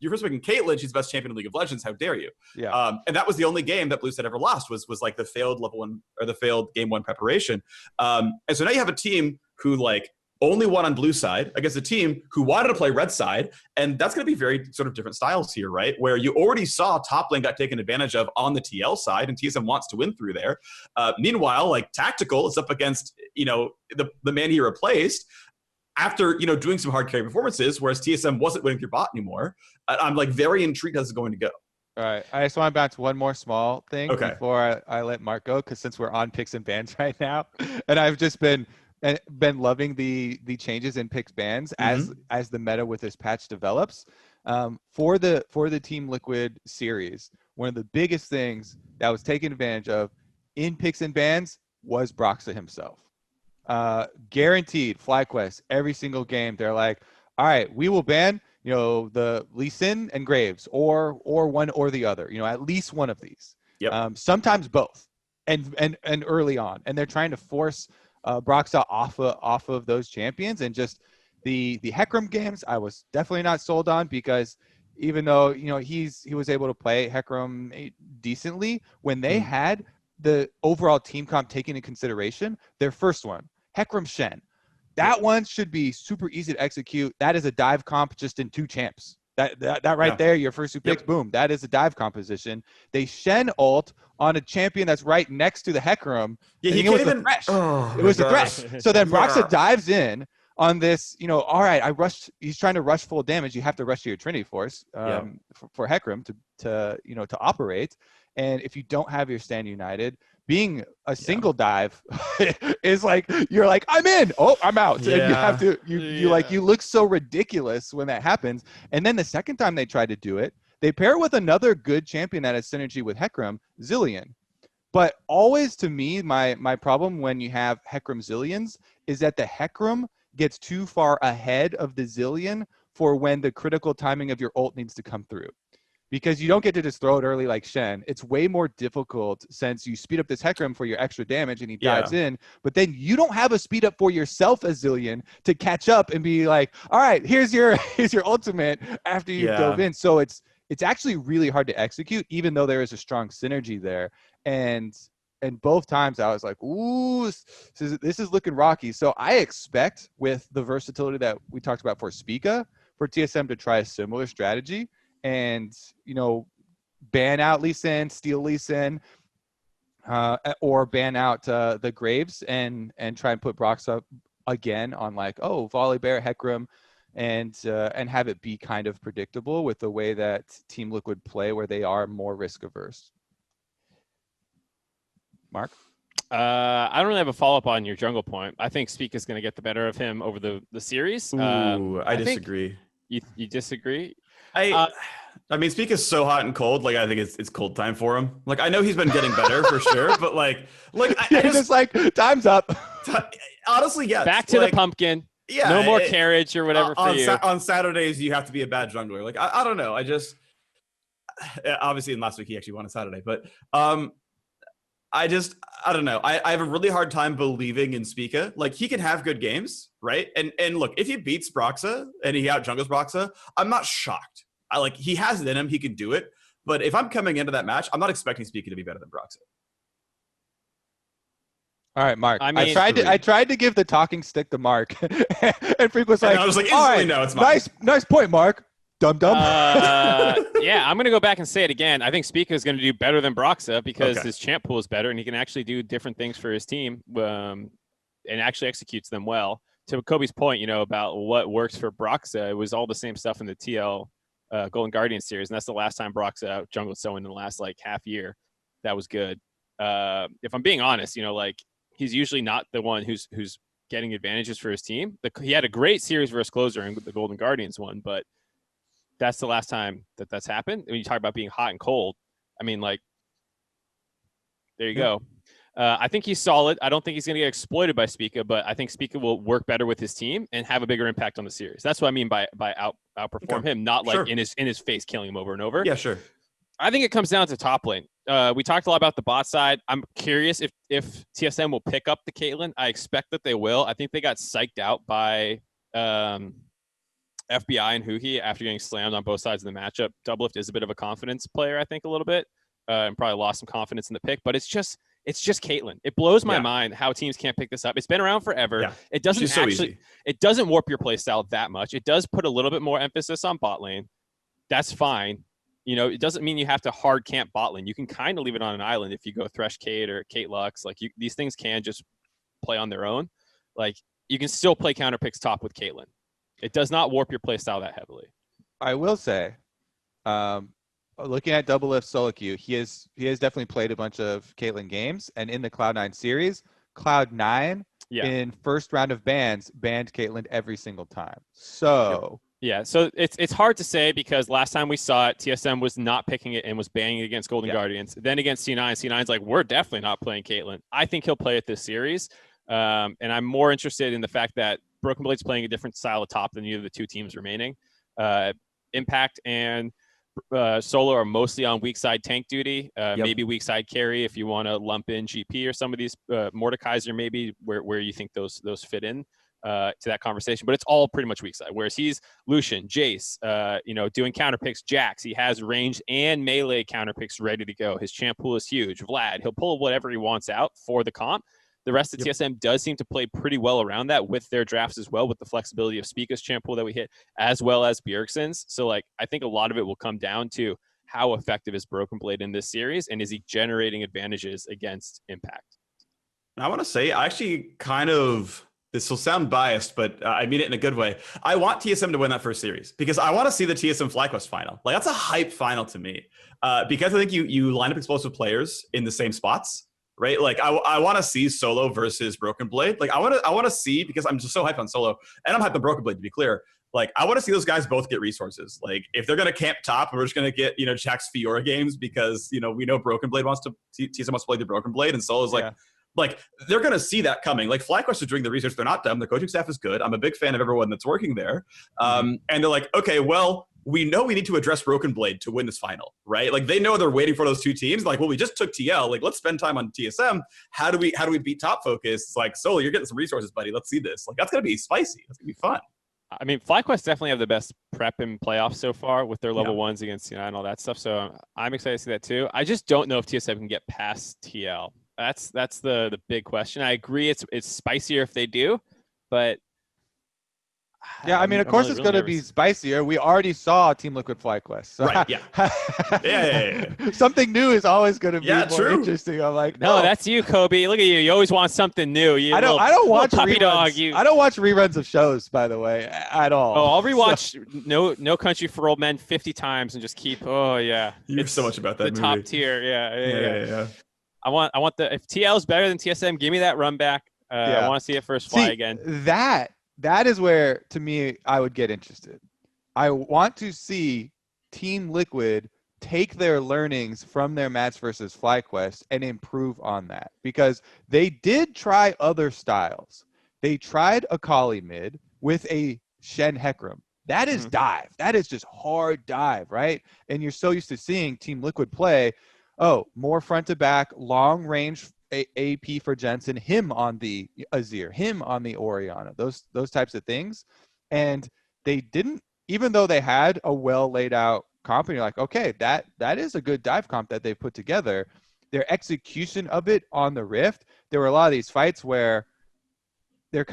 You're first picking Caitlyn. She's the best champion in League of Legends. How dare you? Yeah. And that was the only game that blue side ever lost. Was like the failed level 1 or the failed game 1 preparation. And so now you have a team who like only won on blue side against a team who wanted to play red side. And that's going to be very sort of different styles here, right? Where you already saw top lane got taken advantage of on the TL side, and TSM wants to win through there. Meanwhile, like, Tactical is up against, the man he replaced after, doing some hard carry performances, whereas TSM wasn't winning through bot anymore. I'm like very intrigued how this is going to go. All right. I just want to bounce one more small thing before I let Mark go, because since we're on picks and bans right now, and I've just been loving the changes in picks bans as the meta with this patch develops. For the Team Liquid series, one of the biggest things that was taken advantage of in picks and bans was Broxa himself. Guaranteed FlyQuest every single game. They're like, all right, we will ban the Lee Sin and Graves, or one or the other. At least one of these. Yep. Sometimes both, and early on, and they're trying to force Broxa off of those champions. And just the Hecarim games, I was definitely not sold on, because even though he was able to play Hecarim decently, when they had the overall team comp taken into consideration, their first one, Hecarim Shen, that one should be super easy to execute. That is a dive comp just in 2 champs. That right there, your first 2 picks, boom, that is a dive composition. They Shen ult on a champion that's right next to the Hecarim. Yeah, it was the Thresh. It was the Thresh. So then Broxa dives in on this, all right, I rushed. He's trying to rush full damage. You have to rush to your Trinity Force for Hecarim to operate. And if you don't have your Stand United, being a single dive is like, you're like, I'm in. Oh, I'm out. And you have to, you look so ridiculous when that happens. And then the second time they tried to do it, they pair it with another good champion that has synergy with Hecarim, Zilean. But always, to me, my problem when you have Hecarim Zileans is that the Hecarim gets too far ahead of the Zilean for when the critical timing of your ult needs to come through. Because you don't get to just throw it early like Shen. It's way more difficult since you speed up this Hecarim for your extra damage and he dives in. But then you don't have a speed up for yourself as Zilean to catch up and be like, all right, here's your ultimate after you dove in. So it's actually really hard to execute, even though there is a strong synergy there. And both times I was like, ooh, this is looking rocky. So I expect, with the versatility that we talked about for Spica, for TSM to try a similar strategy and ban out Lee Sin, steal Lee Sin, or ban out the Graves and try and put Broxa again on like, Volley Bear, Hecarim, and have it be kind of predictable with the way that Team Liquid play, where they are more risk averse. Mark? I don't really have a follow-up on your jungle point. I think Speak is going to get the better of him over the series. Ooh, I disagree. You disagree? I mean, Speak is so hot and cold. Like, I think it's cold time for him. Like, I know he's been getting better for sure, but I just like, time's up. Honestly, yes. Back to the pumpkin. Yeah. No more carriage or whatever for you. On Saturdays, you have to be a bad jungler. Like, I don't know. Obviously in last week he actually won on Saturday, but I don't know. I have a really hard time believing in Spica. Like, he can have good games, right? And look, if he beats Broxa and he out jungles Broxa, I'm not shocked. he has it in him. He can do it. But if I'm coming into that match, I'm not expecting Spica to be better than MarkZ. All right, Mark. I mean, I tried to give the talking stick to Mark, and Phreak was like, I was like, instantly, no, it's mine. Nice point, Mark. Dum. Yeah, I'm gonna go back and say it again. I think Spica is gonna do better than MarkZ because his champ pool is better, and he can actually do different things for his team, and actually executes them well. To Kobe's point, about what works for MarkZ, it was all the same stuff in the TL Golden Guardian series, and that's the last time MarkZ jungled someone in the last half year. That was good. If I'm being honest, he's usually not the one who's getting advantages for his team. He had a great series versus closer in the Golden Guardians one, but that's the last time that's happened. When you talk about being hot and cold, I mean, there you go. I think he's solid. I don't think he's going to get exploited by Spica, but I think Spica will work better with his team and have a bigger impact on the series. That's what I mean by outperform him, not in his face killing him over and over. Yeah, sure. I think it comes down to top lane. We talked a lot about the bot side. I'm curious if TSM will pick up the Caitlyn. I expect that they will. I think they got psyched out by FBI and Huhi after getting slammed on both sides of the matchup. Doublelift is a bit of a confidence player, I think, a little bit, and probably lost some confidence in the pick. But it's just Caitlyn. It blows my mind how teams can't pick this up. It's been around forever. Yeah. It doesn't it doesn't warp your playstyle that much. It does put a little bit more emphasis on bot lane. That's fine. It doesn't mean you have to hard camp bot lane. You can kind of leave it on an island if you go Thresh Kate or Kate Lux. These things can just play on their own. You can still play counter picks top with Caitlyn. It does not warp your playstyle that heavily. I will say, looking at Doublelift solo queue, he has definitely played a bunch of Caitlyn games, and in the Cloud9 series, Cloud9 in first round of banned Caitlyn every single time. So. Yeah, so it's hard to say because last time we saw it, TSM was not picking it and was banning it against Golden Guardians. Then against C9, C9's like, we're definitely not playing Caitlyn. I think he'll play it this series, and I'm more interested in the fact that Broken Blade's playing a different style of top than either of the two teams remaining. Impact and Solo are mostly on weak side tank duty, maybe weak side carry if you want to lump in GP or some of these Mordekaiser maybe where you think those fit in. To that conversation, but it's all pretty much weak side. Whereas he's Lucian, Jace, doing counter picks, Jax. He has range and melee counter picks ready to go. His champ pool is huge. Vlad, he'll pull whatever he wants out for the comp. The rest of TSM does seem to play pretty well around that with their drafts as well, with the flexibility of Spica's champ pool that we hit, as well as Bjergsen's. So I think a lot of it will come down to how effective is Broken Blade in this series, and is he generating advantages against Impact? I want to say, I actually kind of. This will sound biased, but I mean it in a good way. I want TSM to win that first series because I want to see the TSM FlyQuest final. That's a hype final to me because I think you line up explosive players in the same spots, right? I want to see Solo versus Broken Blade. I want to see, because I'm just so hyped on Solo and I'm hyped on Broken Blade, to be clear. I want to see those guys both get resources. If they're going to camp top, we're just going to get, Jack's Fiora games because, we know Broken Blade TSM wants to play the Broken Blade, and Solo's they're going to see that coming. FlyQuest is doing the research. They're not dumb. The coaching staff is good. I'm a big fan of everyone that's working there. And they're like, okay, well, we know we need to address Broken Blade to win this final, right? They know they're waiting for those two teams. Well, we just took TL. Let's spend time on TSM. How do we beat top focus? Solo, you're getting some resources, buddy. Let's see this. That's going to be spicy. That's going to be fun. I mean, FlyQuest definitely have the best prep in playoffs so far with their level ones against and all that stuff. So I'm excited to see that too. I just don't know if TSM can get past TL. That's the big question. I agree it's spicier if they do, but yeah, I mean, of course it's going to be spicier. We already saw Team Liquid FlyQuest. So right, yeah. Something new is always going to be more interesting. I'm like, no, that's you, Kobe. Look at you. You always want something new. I don't watch puppy reruns. Dog. You. I don't watch reruns of shows, by the way, at all. Oh, I'll rewatch No Country for Old Men 50 times and just keep. Oh yeah, you're so much about that. The movie. Top tier. Yeah. I want if TL is better than TSM, give me that run back. I want to see it first fly again. That is where, to me, I would get interested. I want to see Team Liquid take their learnings from their match versus FlyQuest and improve on that, because they did try other styles. They tried a Kali mid with a Shen Hecarim. That is dive. That is just hard dive, right? And you're so used to seeing Team Liquid play, more front to back, long range AP for Jensen, him on the Azir, him on the Orianna, those types of things. And they didn't even though they had a well laid out comp, and you're like, okay, that is a good dive comp that they put together. Their execution of it on the Rift, there were a lot of these fights where they're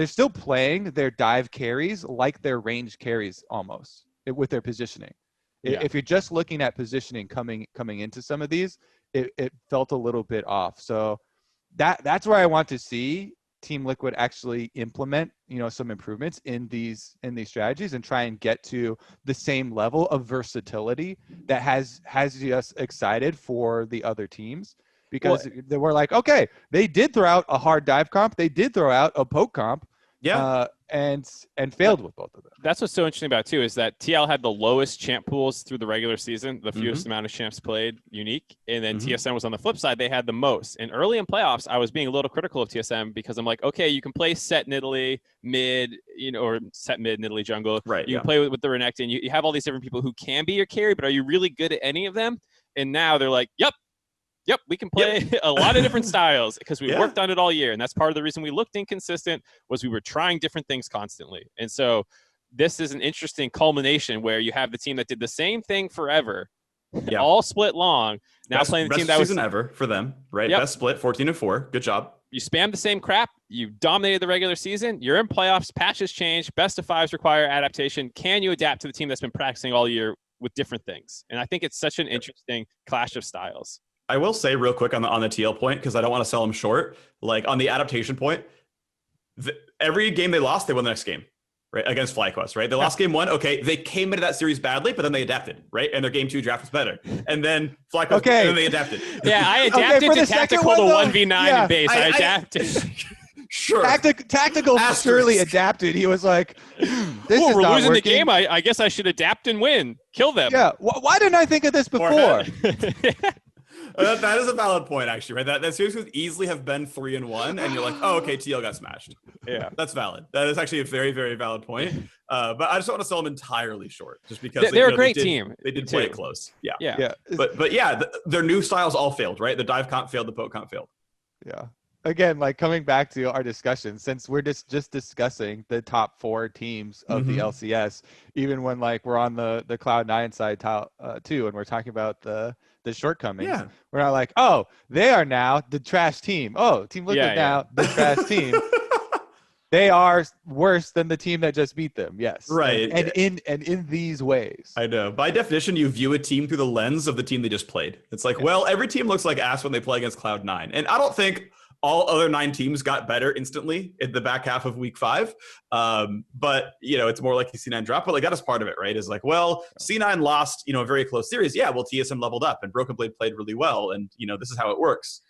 still playing their dive carries like their range carries almost with their positioning. Yeah. If you're just looking at positioning coming into some of these, it felt a little bit off. So that's where I want to see Team Liquid actually implement, some improvements in these strategies and try and get to the same level of versatility that has us excited for the other teams. Because they were like, okay, they did throw out a hard dive comp, they did throw out a poke comp, and failed with both of them. That's what's so interesting about it too, is that TL had the lowest champ pools through the regular season, the fewest amount of champs played unique, and then TSM was on the flip side, they had the most. And early in playoffs, I was being a little critical of TSM because I'm like, okay, you can play set Nidalee mid, or set mid Nidalee jungle, right? You can play with the Renekton, you have all these different people who can be your carry, but are you really good at any of them? And now they're like, yep, we can play a lot of different styles because we worked on it all year. And that's part of the reason we looked inconsistent, was we were trying different things constantly. And so this is an interesting culmination where you have the team that did the same thing forever, all split long, now playing the team that was season ever for them, right? Best split, 14-4. Good job. You spam the same crap. You dominated the regular season. You're in playoffs. Patches change. Best of fives require adaptation. Can you adapt to the team that's been practicing all year with different things? And I think it's such an interesting clash of styles. I will say real quick on the TL point, because I don't want to sell them short. Like on the adaptation point, every game they lost, they won the next game, right? Against FlyQuest, right? The last game won. Okay, they came into that series badly, but then they adapted, right? And their game 2 draft was better. And then FlyQuest, and then they adapted. Yeah, I adapted to tactical to 1v9 in base. I adapted. Sure. Tactical surely adapted. He was like, this is we're not losing working. the game. I guess I should adapt and win. Kill them. Yeah. Why didn't I think of this before? That is a valid point, actually, right? That series could easily have been 3-1, and you're like, oh, okay, TL got smashed. Yeah, that's valid. That is actually a very, very valid point. But I just don't want to sell them entirely short, just because they're a great team. They did play it close. Yeah. But yeah, their new styles all failed, right? The dive comp failed, the poke comp failed. Yeah. Again, like coming back to our discussion, since we're just discussing the top 4 teams of the LCS, even when like we're on the Cloud9 side too, and we're talking about the shortcomings, we're not like, oh, they are now the trash team. Oh, Team Liquid now the trash team. They are worse than the team that just beat them. Yes. Right. And in these ways. I know. By definition, you view a team through the lens of the team they just played. It's like, well, every team looks like ass when they play against Cloud9. And I don't think all other 9 teams got better instantly in the back half of week 5. But, it's more like C9 drop. But like that is part of it, right? Is like, well, C9 lost, a very close series. Yeah, well, TSM leveled up and Broken Blade played really well. And, this is how it works.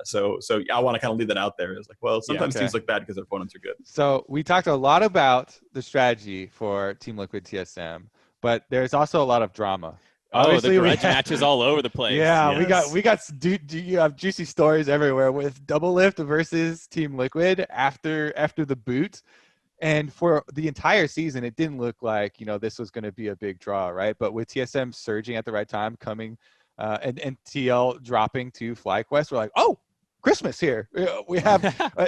So I want to kind of leave that out there. It's like, well, sometimes teams look bad because their opponents are good. So we talked a lot about the strategy for Team Liquid TSM, but there's also a lot of drama. Obviously, the grudge matches all over the place. Yeah, we got you have juicy stories everywhere with Double Lift versus Team Liquid after the boot. And for the entire season, it didn't look like, this was going to be a big draw, right? But with TSM surging at the right time, coming and TL dropping to FlyQuest, we're like, oh, Christmas here. We have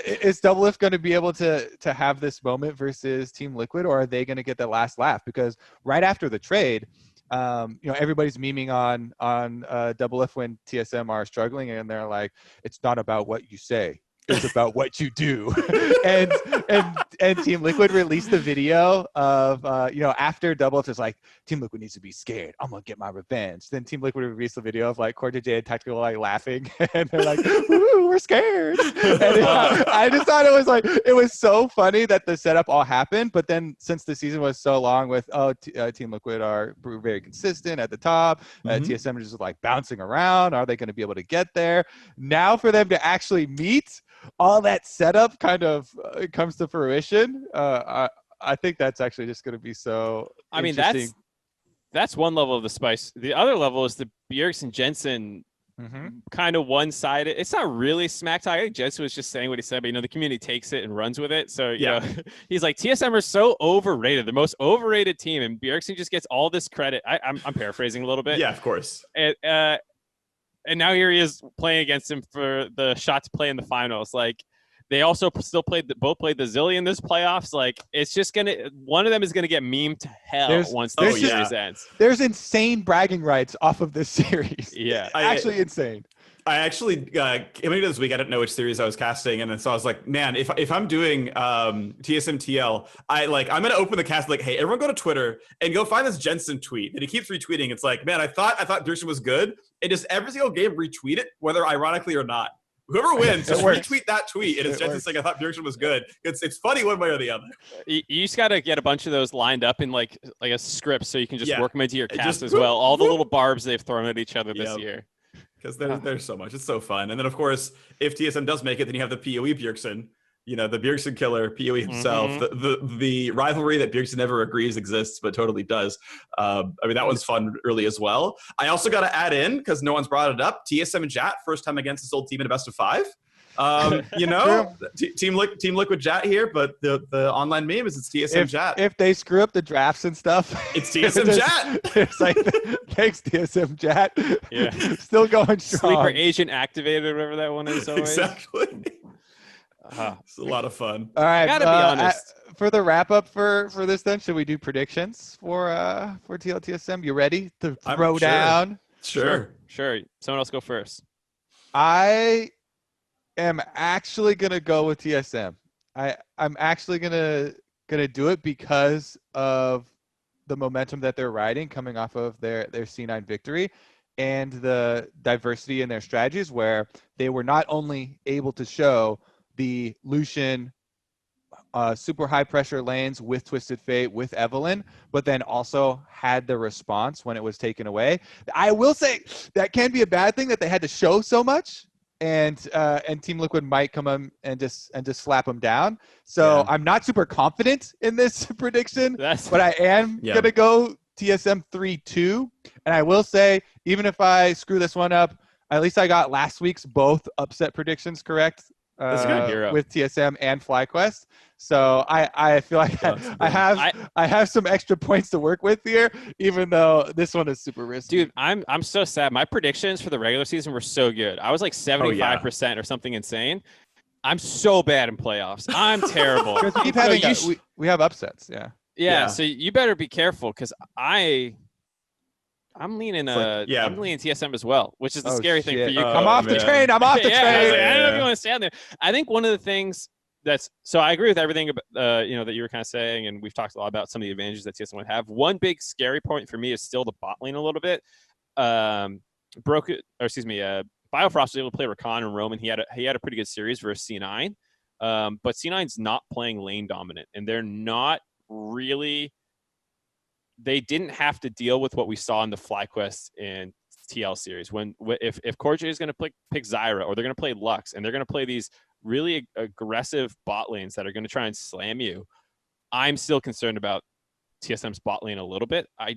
is Double Lift going to be able to have this moment versus Team Liquid, or are they going to get the last laugh? Because right after the trade, everybody's memeing on Double Lift when TSM are struggling, and they're like, it's not about what you say, it's about what you do. and Team Liquid released the video of after Double Lift is like, Team Liquid needs to be scared, I'm gonna get my revenge. Then Team Liquid released the video of like CoreJJ and Tactical like laughing, and they're like, ooh, we're scared. And I just thought it was so funny that the setup all happened. But then since the season was so long with Team Liquid are very consistent at the top, TSM is just like bouncing around, are they going to be able to get there? Now for them to actually meet, all that setup kind of comes to fruition. I think that's actually just going to be so interesting. That's one level of the spice. The other level is the Bjergsen and Jensen kind of one-sided. It's not really smack talk. I think Jensen was just saying what he said, but the community takes it and runs with it. So he's like, TSM are so overrated, the most overrated team, and Bjergsen just gets all this credit. I'm paraphrasing a little bit. Yeah, of course. And now here he is playing against him for the shot to play in the finals. Like, They also still both played the Zilli in this playoffs. Like, it's just one of them is gonna get memed to hell once the series ends. There's insane bragging rights off of this series. Yeah, actually insane. I actually coming into this week, I didn't know which series I was casting, and then so I was like, man, if I'm doing TSM TL, I'm gonna open the cast like, hey, everyone go to Twitter and go find this Jensen tweet that he keeps retweeting. It's like, man, I thought Bjergsen was good, and just every single game retweet it, whether ironically or not. Whoever wins, just retweet that tweet, and it's Jensen saying, I thought Bjergsen was good. It's funny one way or the other. You just got to get a bunch of those lined up in like a script so you can just work them into your cast as well. All the little barbs they've thrown at each other this year. Because there's so much. It's so fun. And then, of course, if TSM does make it, then you have the PoE Bjergsen, the Bjergsen killer, PoE himself. The rivalry that Bjergsen never agrees exists, but totally does. That was fun early as well. I also got to add in, because no one's brought it up, TSM and Jat, first time against this old team in a best of 5. Team Liquid Jat here, but the online meme is it's TSM Jat. If they screw up the drafts and stuff, it's TSM Jat. It's like, thanks TSM Jat. Yeah, still going strong. Sleeper agent activated, whatever that one is. Always. Exactly. It's a lot of fun. All right, gotta be honest. For the wrap up for this, then should we do predictions for TLTSM? You ready to throw down? Sure. Someone else go first. I am actually gonna go with TSM. I'm actually gonna do it because of the momentum that they're riding coming off of their C9 victory and the diversity in their strategies, where they were not only able to show the Lucian super high pressure lanes with Twisted Fate, with Evelynn, but then also had the response when it was taken away. I will say that can be a bad thing that they had to show so much, and Team Liquid might come in and just slap them down. So I'm not super confident in this prediction, but I am gonna go TSM 3-2. And I will say, even if I screw this one up, at least I got last week's both upset predictions correct. With TSM and FlyQuest, so I feel like I have some extra points to work with here, even though this one is super risky. Dude, I'm so sad. My predictions for the regular season were so good. I was like 75% or something insane. I'm so bad in playoffs. I'm terrible. Because we keep having we have upsets. Yeah. So you better be careful, because I'm leaning TSM as well, which is the scary thing for you. I'm off the train. I'm off the train. I don't know if you want to stay on there. I think one of the things so I agree with everything that you were kind of saying, and we've talked a lot about some of the advantages that TSM would have. One big scary point for me is still the bot lane a little bit. Bifrost was able to play Rakan and Roman. He had a pretty good series versus C9, but C9's not playing lane dominant, and they're not really. They didn't have to deal with what we saw in the FlyQuest and TL series. If CoreJ is going to pick Zyra, or they're going to play Lux, and they're going to play these really aggressive bot lanes that are going to try and slam you, I'm still concerned about TSM's bot lane a little bit. I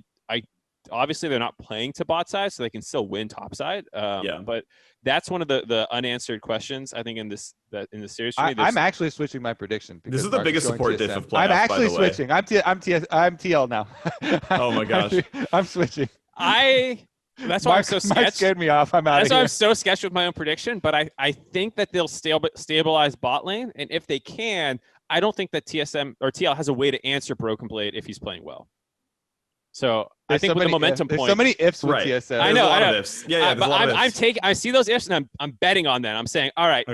obviously they're not playing to bot side, so they can still win top side. But that's one of the unanswered questions I think in this series. For me, I'm actually switching my prediction. This is the biggest support diff of playoffs. I'm actually switching. I'm TL now. Oh my gosh, I'm switching. That's why I'm so sketched. Mark scared me off. I'm out. That's why I'm so sketched with my own prediction. But I think that they'll stabilize bot lane, and if they can, I don't think that TSM or TL has a way to answer Broken Blade if he's playing well. So I think with the momentum point, there's so many ifs with TSM. I know. Ifs. Yeah, but I see those ifs, and I'm betting on that. I'm saying, all right,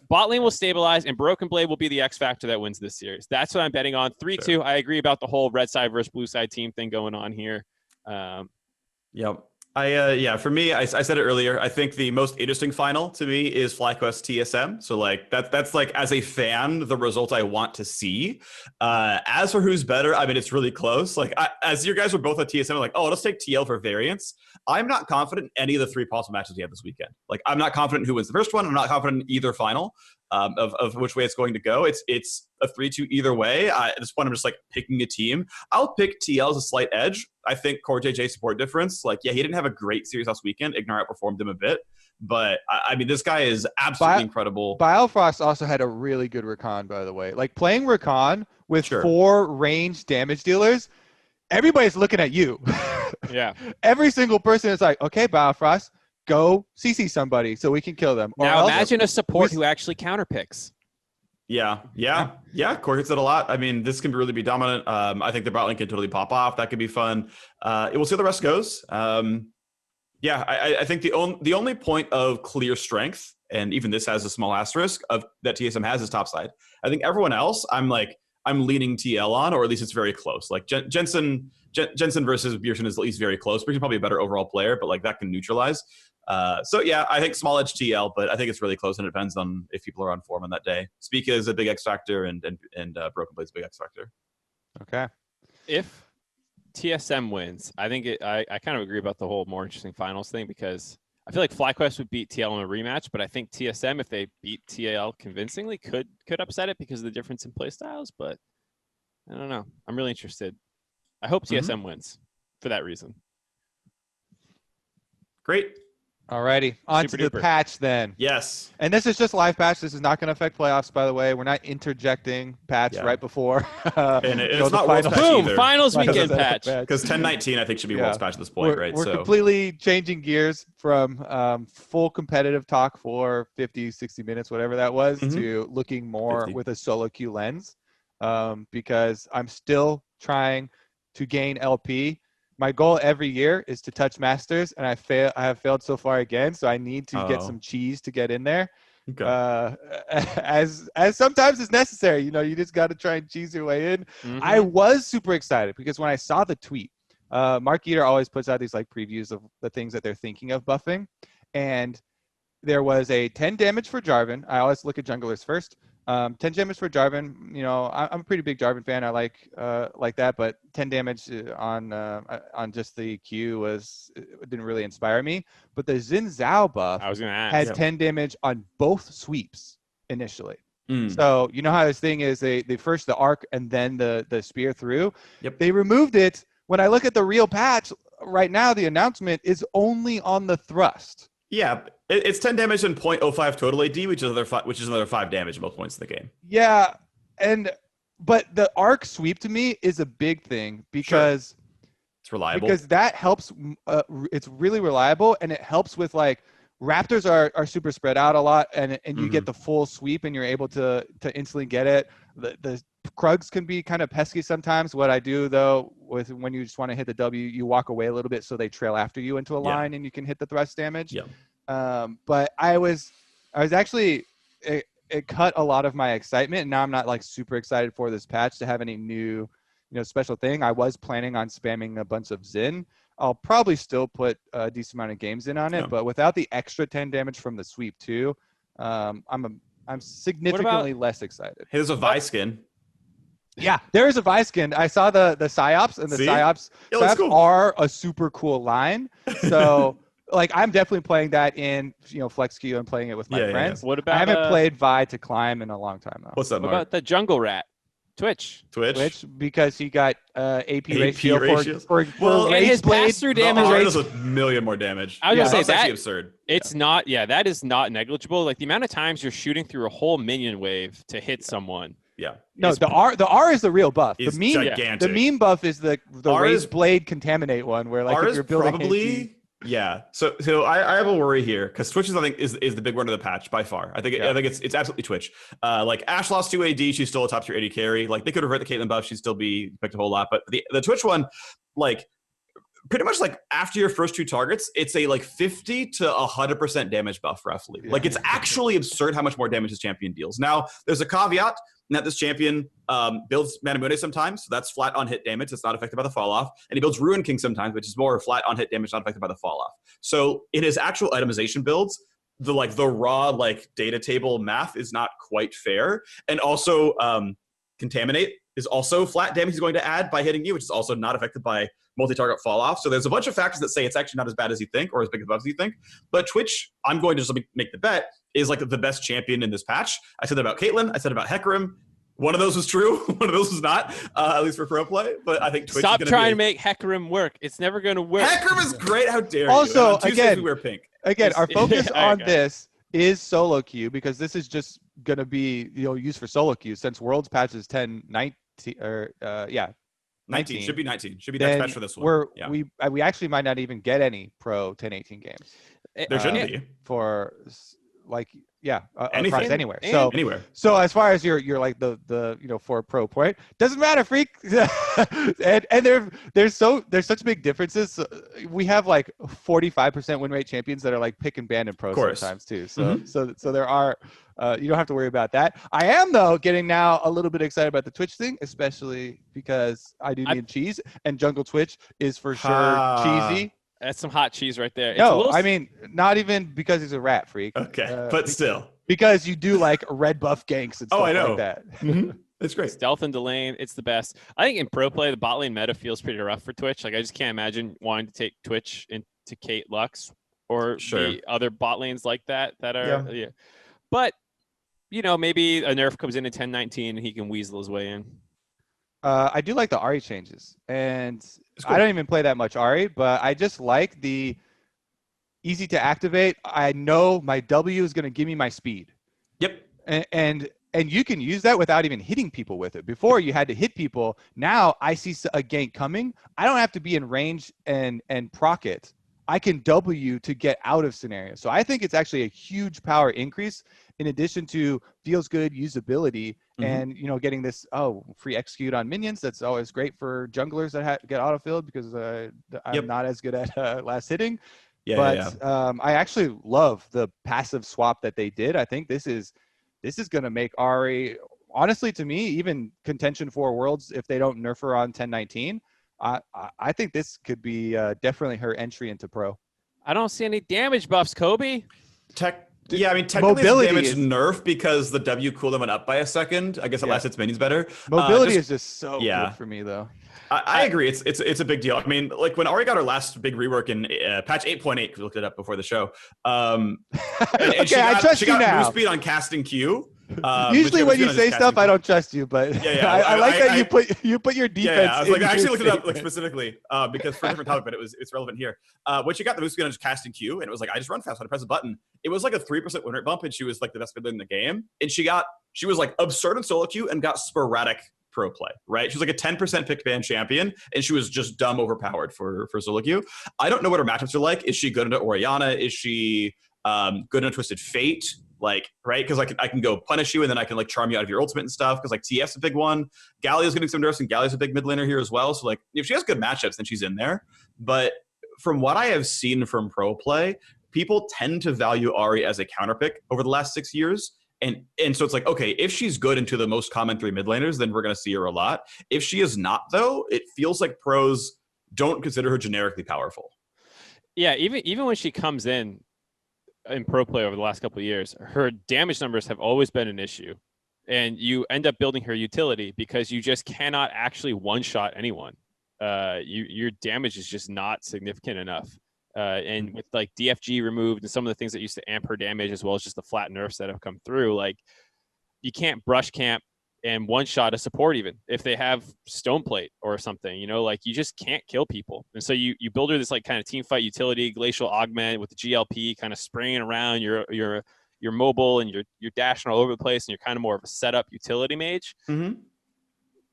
bot lane will stabilize, and Broken Blade will be the X factor that wins this series. That's what I'm betting on. 3-2. Sure. I agree about the whole red side versus blue side team thing going on here. Yep. For me, I said it earlier. I think the most interesting final to me is FlyQuest TSM. So like that's like, as a fan, the result I want to see. As for who's better, I mean, it's really close. Like as you guys were both at TSM, I'm like, oh, let's take TL for variance. I'm not confident in any of the 3 possible matches we have this weekend. Like I'm not confident who wins the first one. I'm not confident in either final of which way it's going to go. It's a 3-2 either way. At this point, I'm just like picking a team. I'll pick TL as a slight edge. I think Core JJ support difference. Like, yeah, he didn't have a great series last weekend. Ignite outperformed him a bit. But, I mean, this guy is absolutely incredible. Bifrost also had a really good Rakan, by the way. Like, playing Rakan with 4 ranged damage dealers, everybody's looking at you. Yeah. Every single person is like, okay, Bifrost, go CC somebody so we can kill them. Now imagine a support who actually counterpicks. Yeah. Core hits it a lot. I mean, this can really be dominant. I think the bot lane can totally pop off. That could be fun. We'll see how the rest goes. I think the only point of clear strength, and even this has a small asterisk of that TSM has is topside. I think everyone else, I'm leaning TL on, or at least it's very close. Like Jensen versus Bjergsen is at least very close. Bjergsen's probably a better overall player, but like that can neutralize. I think small edge TL, but I think it's really close, and it depends on if people are on form on that day. Speak is a big X factor, and Broken Blade's a big X factor. Okay. If TSM wins, I think I kind of agree about the whole more interesting finals thing, because I feel like FlyQuest would beat TL in a rematch, but I think TSM, if they beat TL convincingly, could upset it because of the difference in play styles. But I don't know. I'm really interested. I hope TSM wins for that reason. Great. Alrighty, on to the patch then. Yes. And this is just live patch. This is not going to affect playoffs, by the way. We're not interjecting patch right before. And it's not World's patch Boom, either. finals weekend patch. Because 10-19, I think, should be World's patch at this point, right? We're completely changing gears from full competitive talk for 50, 60 minutes, whatever that was, to looking more 50. With a solo queue lens, because I'm still trying to gain LP. My goal every year is to touch Masters, and I have failed so far again. So I need to get some cheese to get in there. Okay. As sometimes it's necessary, you just got to try and cheese your way in. I was super excited because when I saw the tweet, Mark Eater always puts out these like previews of the things that they're thinking of buffing, and there was a 10 damage for Jarvan. I always look at junglers first. 10 damage for Jarvan. I'm a pretty big Jarvan fan. I like that, but 10 damage on just the Q didn't really inspire me. But the Xin Zhao buff has 10 damage on both sweeps initially. So you know how this thing is, they first the arc and then the spear through. Yep. They removed it. When I look at the real patch right now, the announcement is only on the thrust. Yeah, it's 10 damage and 0.05 total AD, which is another 5 damage at both points in the game. Yeah, but the arc sweep to me is a big thing because it's reliable. Because that helps. It's really reliable, and it helps with like Raptors are super spread out a lot, and you get the full sweep, and you're able to instantly get it. The Krugs can be kind of pesky sometimes. What I do though, when you just want to hit the W, you walk away a little bit so they trail after you into a line, and you can hit the thrust damage. Yeah. But I was actually it cut a lot of my excitement, and now I'm not like super excited for this patch to have any new special thing. I was planning on spamming a bunch of Xin. I'll probably still put a decent amount of games in on it, but without the extra 10 damage from the sweep too, I'm significantly less excited. Hey, there's a Vi skin. Yeah, there is a Vi skin. I saw the psyops, and the psyops are a super cool line. So like I'm definitely playing that in flex queue and playing it with my friends. Yeah. What about I haven't played Vi to climb in a long time though. What's that? What about the jungle rat? Twitch, because he got AP ratio for and his pass-through damage rate is a million more damage. I was gonna say that's actually absurd. It's not. Yeah, that is not negligible. Like the amount of times you're shooting through a whole minion wave to hit someone. Yeah. No, the R is the real buff. The meme buff is the Raze Blade Contaminate one, where like if you're building AP. Yeah. So I have a worry here because Twitch I think is the big one of the patch by far. I think it's absolutely Twitch. Like Ashe lost 2 AD, she's still a top tier AD carry. Like they could have hurt the Caitlyn buff, she'd still be picked a whole lot. But the Twitch one, like pretty much like after your first 2 targets, it's a like 50 to 100% damage buff roughly. Yeah. Like it's actually absurd how much more damage this champion deals. Now there's a caveat that this champion builds Manamune sometimes, so that's flat on hit damage. It's not affected by the fall off. And he builds Ruin King sometimes, which is more flat on hit damage, not affected by the fall off. So in his actual itemization builds, the raw like data table math is not quite fair. And also Contaminate is also flat damage he's going to add by hitting you, which is also not affected by multi-target fall off. So there's a bunch of factors that say it's actually not as bad as you think or as big of a buff as you think. But Twitch, I'm going to just make the bet, is like the best champion in this patch. I said that about Caitlyn. I said about Hecarim. One of those was true. One of those was not, at least for pro play. But I think Twitch Stop trying to make Hecarim work. It's never going to work. Hecarim is great. How dare you? Also, again, we wear pink. Again, our focus on this is solo queue because this is just going to be used for solo queue since Worlds patch is 10, 19, or 19 should be 19. Should be next patch for this one. We actually might not even get any pro 10-18 games. There shouldn't be for like across anywhere. Anywhere. So as far as your like the for a pro point, doesn't matter, Phreak. and there's such big differences. We have like 45% win rate champions that are like pick and ban in pro sometimes too. So so there are you don't have to worry about that. I am though getting now a little bit excited about the Twitch thing, especially because I do need cheese, and Jungle Twitch is for sure cheesy. That's some hot cheese right there. No, I mean, not even because he's a rat freak. Okay, but still. Because you do like red buff ganks and stuff like that. It's great. Stealth and Delane, it's the best. I think in pro play, the bot lane meta feels pretty rough for Twitch. Like, I just can't imagine wanting to take Twitch into Kate Lux or the other bot lanes like that are. Yeah. But, maybe a nerf comes in at 10-19 and he can weasel his way in. I do like the Ahri changes, and I don't even play that much Ahri, but I just like the easy to activate. I know my W is going to give me my speed. Yep. And you can use that without even hitting people with it. Before you had to hit people. Now I see a gank coming. I don't have to be in range and proc it. I can W to get out of scenarios. So I think it's actually a huge power increase in addition to feels good usability and, getting this, free execute on minions. That's always great for junglers that get autofilled because I'm not as good at last hitting. I actually love the passive swap that they did. I think this is going to make Ahri, honestly, to me, even contention for Worlds if they don't nerf her on 10-19. I think this could be definitely her entry into pro. I don't see any damage buffs, Kobe. Yeah, I mean, technically it's damage nerf because the W cooldown went up by a second. I guess it last hits minions better. Mobility is just so good for me, though. I agree. It's a big deal. I mean, like when Ahri got her last big rework in patch 8.8, because we looked it up before the show. And I trust you now. She got move speed on casting Q. Usually when you say stuff, I don't trust you, but I like that you put your defense. Yeah, I was like, I actually looked it up like specifically because for a different topic, but it's relevant here. When she got the move speed on just casting Q, and it was like I just run fast when I press a button. It was like a 3% win rate bump, and she was like the best mid in the game. And she was like absurd in solo queue and got sporadic pro play. Right, she was like a 10% pick ban champion, and she was just dumb overpowered for solo queue. I don't know what her matchups are like. Is she good into Orianna? Is she good into Twisted Fate? Like, right? Because I can go punish you, and then I can like charm you out of your ultimate and stuff. Because like TF's a big one. Gallia's getting some nerfs, and Gallia's a big mid laner here as well. So like, if she has good matchups, then she's in there. But from what I have seen from pro play, people tend to value Ahri as a counter pick over the last 6 years. And so it's like, okay, if she's good into the most common 3 mid laners, then we're going to see her a lot. If she is not, though, it feels like pros don't consider her generically powerful. Yeah, even when she comes in pro play over the last couple of years, her damage numbers have always been an issue. And you end up building her utility because you just cannot actually one-shot anyone. Your damage is just not significant enough. And with like DFG removed and some of the things that used to amp her damage, as well as just the flat nerfs that have come through, like you can't brush camp and one shot a support even if they have stone plate or something, like you just can't kill people. And so you build her this like kind of team fight utility, glacial augment with the GLP kind of spraying around. You're mobile and you're dashing all over the place, and you're kind of more of a setup utility mage.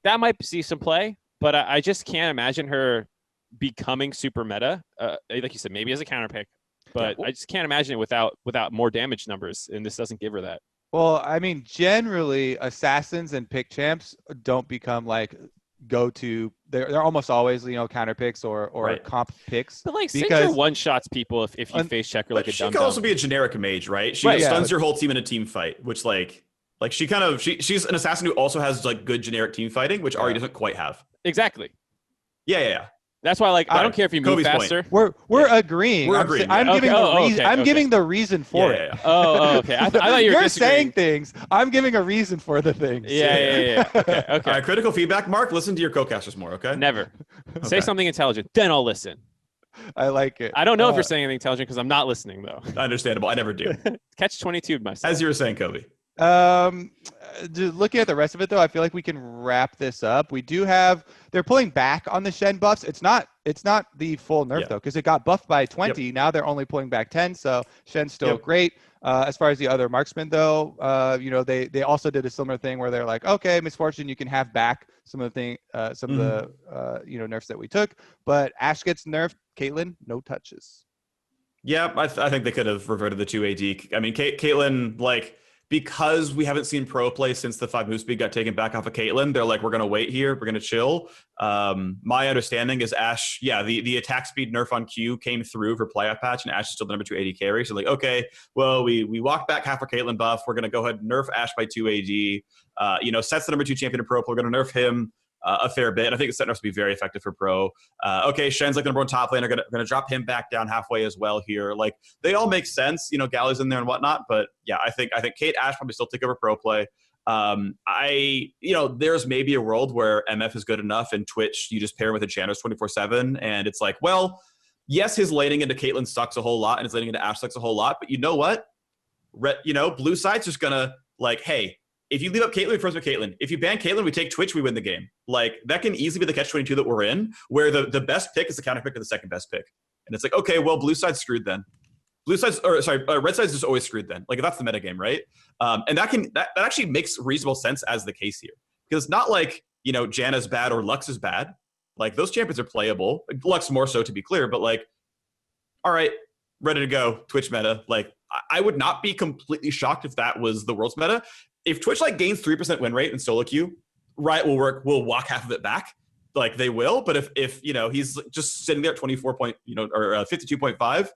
That might see some play, but I just can't imagine her becoming super meta. Like you said, maybe as a counter pick, but I just can't imagine it without more damage numbers, and this doesn't give her that. Well, I mean, generally, assassins and pick champs don't become like go-to. They're almost always, counter picks or comp picks. But like, Cinder one-shots people if you face check her like a dumb. She can also be a generic mage, right? She stuns your whole team in a team fight, which she's an assassin who also has like good generic team fighting, which Ahri doesn't quite have. Exactly. Yeah. That's why, I don't care if you move faster. We're agreeing. We're agreeing. I'm giving the reason for it. Oh, okay. I thought you were You're saying things. I'm giving a reason for the things. Yeah. Okay. All right, critical feedback. Mark, listen to your co-casters more, okay? Never. Say something intelligent, then I'll listen. I like it. I don't know if you're saying anything intelligent because I'm not listening, though. Understandable. I never do. Catch 22 myself. As you were saying, Kobe. Looking at the rest of it, though, I feel like we can wrap this up. They're pulling back on the Shen buffs. It's not the full nerf though, because it got buffed by 20. Now they're only pulling back 10, so Shen's still great. As far as the other marksmen, though, they also did a similar thing where they're like, okay, Misfortune, you can have back some of the nerfs that we took, but Ashe gets nerfed. Caitlyn, no touches. Yeah, I think they could have reverted the 2 AD. I mean, Caitlyn, like, because we haven't seen pro play since the 5 move speed got taken back off of Caitlyn, they're like, we're going to wait here. We're going to chill. My understanding is Ashe, the attack speed nerf on Q came through for playoff patch, and Ashe is still the number 2 AD carry. So, like, okay, well, we walked back half our Caitlyn buff. We're going to go ahead and nerf Ashe by 2 AD. Seth's the number 2 champion in pro. We're going to nerf him a fair bit. I think the set nerfs will be very effective for pro. Okay, Shen's like the number 1 top lane. Are gonna drop him back down halfway as well here. Like, they all make sense. Gally's in there and whatnot. But yeah, I think Kate Ashe probably still take over pro play. There's maybe a world where MF is good enough and Twitch you just pair with Enchantress 24/7, and it's like, well, yes, his laning into Caitlyn sucks a whole lot, and his laning into Ashe sucks a whole lot. But you know what? Blue side's just gonna like, hey, if you leave up Caitlyn, we first with Caitlyn. If you ban Caitlyn, we take Twitch, we win the game. Like, that can easily be the catch-22 that we're in, where the best pick is the counter pick to the second best pick. And it's like, okay, well, blue side's screwed then. Red side's just always screwed then. Like, that's the metagame, right? And that actually makes reasonable sense as the case here. Because it's not like, Janna's bad or Lux is bad. Like, those champions are playable. Lux more so, to be clear, but like, all right, ready to go, Twitch meta. Like, I would not be completely shocked if that was the world's meta. If Twitch like gains 3% win rate in solo queue, Riot will walk half of it back. Like, they will. But if he's just sitting there at 24 point, or 52.5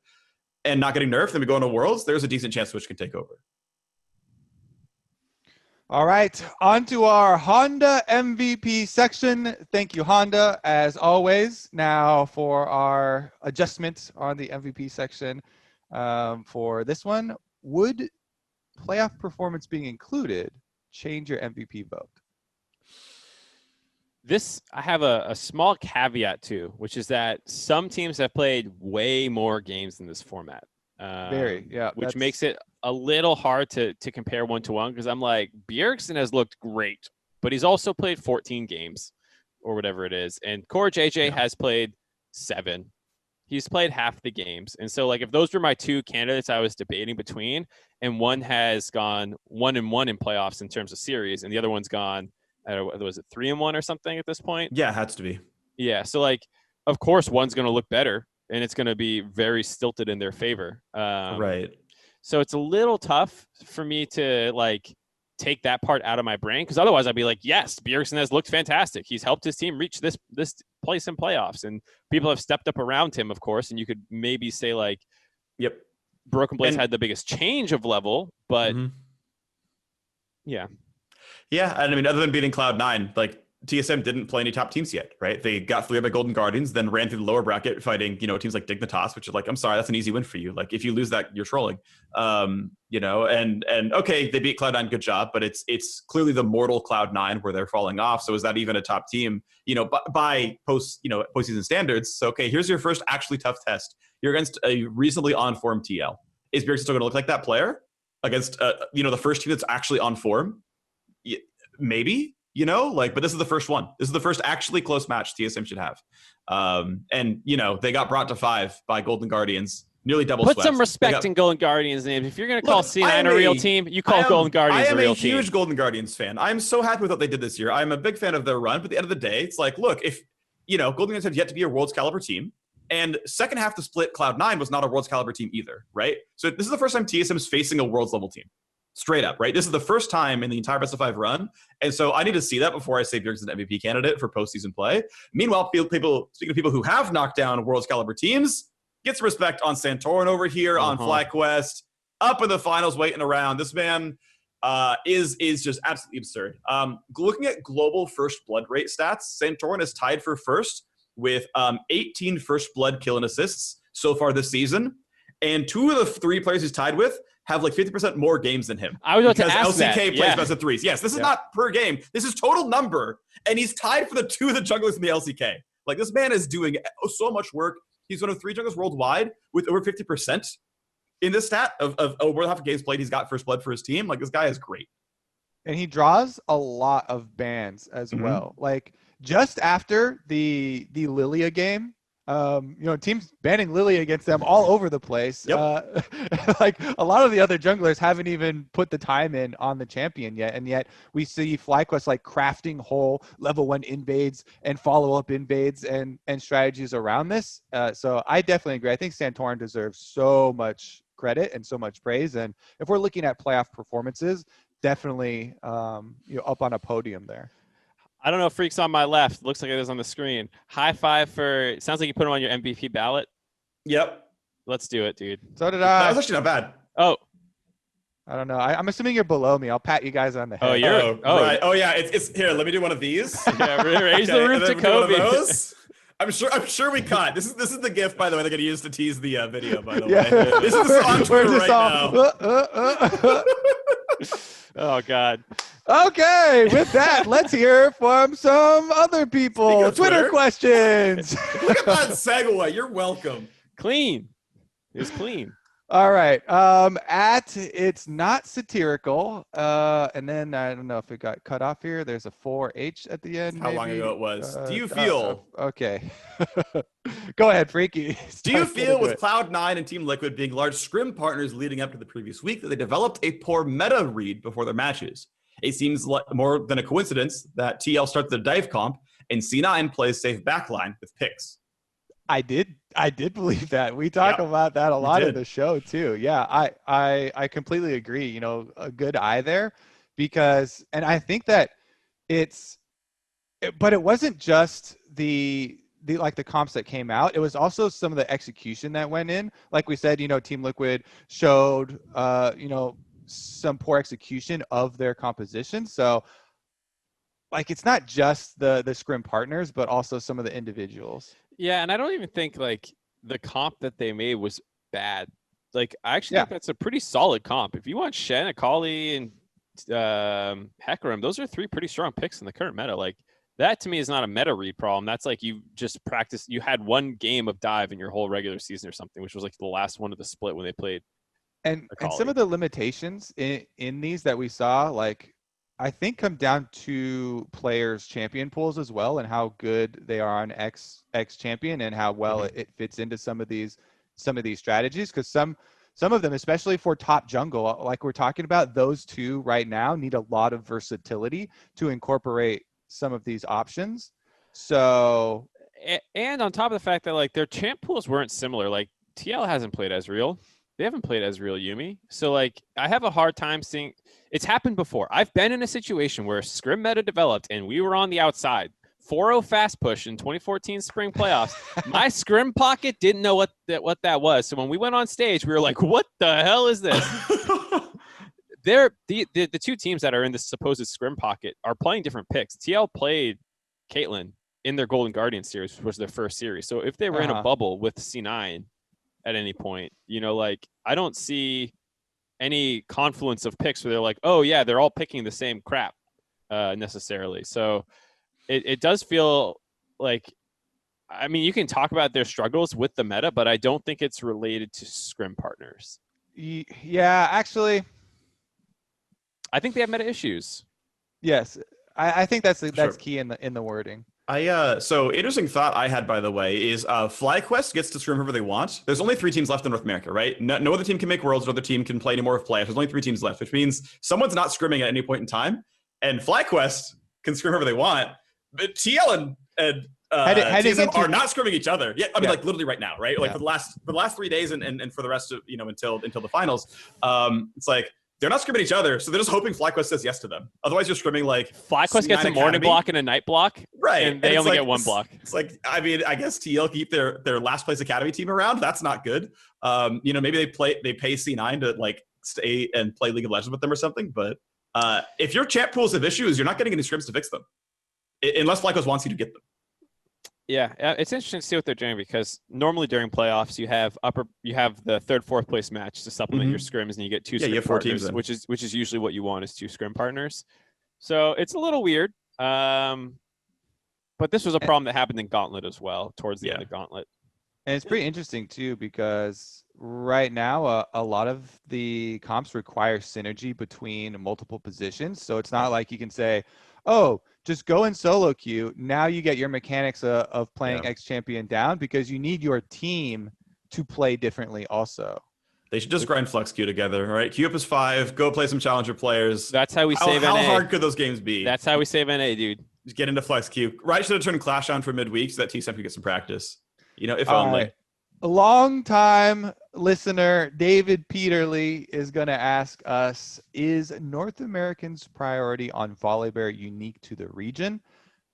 and not getting nerfed, then we go into Worlds, there's a decent chance Twitch can take over. All right, on to our Honda MVP section. Thank you, Honda, as always. Now for our adjustments on the MVP section for this one, would playoff performance being included change your MVP vote? This I have a small caveat to, which is that some teams have played way more games in this format. Which makes it a little hard to compare 1-to-1, because I'm like, Bjergsen has looked great, but he's also played 14 games or whatever it is. And Core JJ has played 7. He's played half the games. And so, like, if those were my 2 candidates I was debating between, and one has gone 1-1 in playoffs in terms of series, and the other one's gone, was it 3-1 or something at this point? Yeah, it has to be. Yeah. So, like, of course, one's going to look better, and it's going to be very stilted in their favor. Right. So it's a little tough for me to, like, take that part out of my brain, because otherwise I'd be like, yes, Bjergsen has looked fantastic. He's helped his team reach this place in playoffs, and people have stepped up around him, of course. And you could maybe say, like, yep, Broken Blades had the biggest change of level, but yeah. And I mean, other than beating Cloud9, like, TSM didn't play any top teams yet, right? They got 3 by Golden Guardians, then ran through the lower bracket fighting, teams like Dignitas, which is like, I'm sorry, that's an easy win for you. Like, if you lose that, you're trolling. And okay, they beat Cloud9, good job, but it's clearly the mortal Cloud9 where they're falling off. So is that even a top team, by postseason standards? So, okay, here's your first actually tough test. You're against a reasonably on-form TL. Is Bjergsen still going to look like that player against, the first team that's actually on form? Maybe. But this is the first one. This is the first actually close match TSM should have. They got brought to 5 by Golden Guardians, nearly double swept. Put some respect in Golden Guardians' names. If you're going to call C9 a real team, you call Golden Guardians a real team. I am a huge Golden Guardians fan. I'm so happy with what they did this year. I'm a big fan of their run, but at the end of the day, it's like, look, if, Golden Guardians have yet to be a Worlds caliber team, and second half to split Cloud9 was not a Worlds caliber team either, right? So this is the first time TSM is facing a Worlds level team. Straight up, right? This is the first time in the entire best of 5 run. And so I need to see that before I say Bjergsen's an MVP candidate for postseason play. Meanwhile, speaking of people who have knocked down Worlds caliber teams, get some respect on Santorin over here, on FlyQuest, up in the finals, waiting around. This man is just absolutely absurd. Looking at global first blood rate stats, Santorin is tied for first with 18 first blood kill and assists so far this season. And 2 of the 3 players he's tied with have like 50% more games than him. I was about to ask LCK that. plays best of 3s. Yes, this is not per game. This is total number. And he's tied for the 2 of the junglers in the LCK. Like, this man is doing so much work. He's one of 3 junglers worldwide with over 50% in this stat of over half of games played. He's got first blood for his team. Like, this guy is great. And he draws a lot of bans as well. Like, just after the Lilia game, Teams banning Lily against them all over the place. Yep. Like a lot of the other junglers haven't even put the time in on the champion yet, and yet we see FlyQuest like crafting whole level 1 invades and follow-up invades and strategies around this. So I definitely agree. I think Santorin deserves so much credit and so much praise, and if we're looking at playoff performances, definitely up on a podium there. I don't know. Phreak's on my left. Looks like it is on the screen. High five for. Sounds like you put him on your MVP ballot. Yep. Let's do it, dude. So did I. That was actually not bad. Oh. I don't know. I'm assuming you're below me. I'll pat you guys on the head. Oh, you're. Right. Oh, yeah. It's here. Let me do one of these. Yeah, raise the roof to Kobe. I'm sure we caught. This is the GIF, by the way. They're gonna use to tease the video. By the Yeah. way, this is on Twitter right now. Oh God. Okay, with that, let's hear from some other people. Twitter questions. Look at that segue. You're welcome. Clean. It was clean. All right. At it's not satirical. And then I don't know if it got cut off here. There's a 4H at the end. How long ago it was? Do you feel? Okay. Go ahead, Freaky. Do you feel with Cloud9 and Team Liquid being large scrim partners leading up to the previous week that they developed a poor meta read before their matches? It seems like more than a coincidence that TL starts the dive comp and C9 plays safe backline with picks. I did believe that. We talk about that a lot in the show too. Yeah, I completely agree. A good eye there, because, and I think that but it wasn't just the comps that came out. It was also some of the execution that went in. Like we said, Team Liquid showed some poor execution of their composition. So like it's not just the scrim partners, but also some of the individuals. Yeah, and I don't even think like the comp that they made was bad. Like I actually think that's a pretty solid comp. If you want Shen, Akali, and Hecarim, those are 3 pretty strong picks in the current meta. Like that to me is not a meta read problem. That's like you just practiced. You had one game of dive in your whole regular season or something, which was like the last one of the split when they played. And some of the limitations in these that we saw, like I think come down to players' champion pools as well, and how good they are on X champion, and how well it fits into some of these strategies. Because some of them, especially for top jungle, like we're talking about, those two right now need a lot of versatility to incorporate some of these options. So, and on top of the fact that like their champ pools weren't similar. Like TL hasn't played Ezreal. They haven't played Ezreal Yuumi. So like I have a hard time seeing. It's happened before. I've been in a situation where scrim meta developed and we were on the outside. 4-0 fast push in 2014 spring playoffs. My scrim pocket didn't know what that was. So when we went on stage, we were like, what the hell is this? The 2 teams that are in this supposed scrim pocket are playing different picks. TL played Caitlyn in their Golden Guardian series, which was their first series. So if they were in a bubble with C9 at any point, like I don't see any confluence of picks where they're like, oh yeah, they're all picking the same crap necessarily. So it does feel like, I mean, you can talk about their struggles with the meta, but I don't think it's related to scrim partners. Yeah, actually, I think they have meta issues. Yes, I think that's key in the wording. So interesting thought I had, by the way, is FlyQuest gets to scrim whoever they want. There's only 3 teams left in North America, right? No other team can make worlds. No other team can play any more of playoffs. There's only 3 teams left, which means someone's not scrimming at any point in time, and FlyQuest can scrim whoever they want. But TL and TSM are not scrimming each other. Yeah, I mean, like literally right now, right? Like for the last 3 days and for the rest of until the finals, it's like. They're not scrimming each other, so they're just hoping FlyQuest says yes to them. Otherwise, you're scrimming like FlyQuest gets a morning block and a night block, right? And they only get 1 block. It's like, I mean, I guess TL keep their last place academy team around. That's not good. Maybe they pay C9 to like stay and play League of Legends with them or something. But if your champ pools have issues, you're not getting any scrims to fix them, unless FlyQuest wants you to get them. Yeah, it's interesting to see what they're doing, because normally during playoffs you have the 3rd, 4th place match to supplement your scrims, and you get 2 scrim partners, teams which is usually what you want, is 2 scrim partners. So it's a little weird. But this was a problem that happened in Gauntlet as well, towards the end of Gauntlet. And it's pretty interesting too, because right now a lot of the comps require synergy between multiple positions. So it's not like you can say, oh, just go in solo queue. Now you get your mechanics of playing X champion down because you need your team to play differently also. They should just grind flex queue together, right? Queue up as 5, go play some challenger players. That's how we save NA. How hard could those games be? That's how we save NA, dude. Just get into flex queue. Right, should have turned Clash on for midweek so that TSM could get some practice. If All only. Right. A long-time listener, David Peterly, is going to ask us, is North Americans' priority on Volibear unique to the region?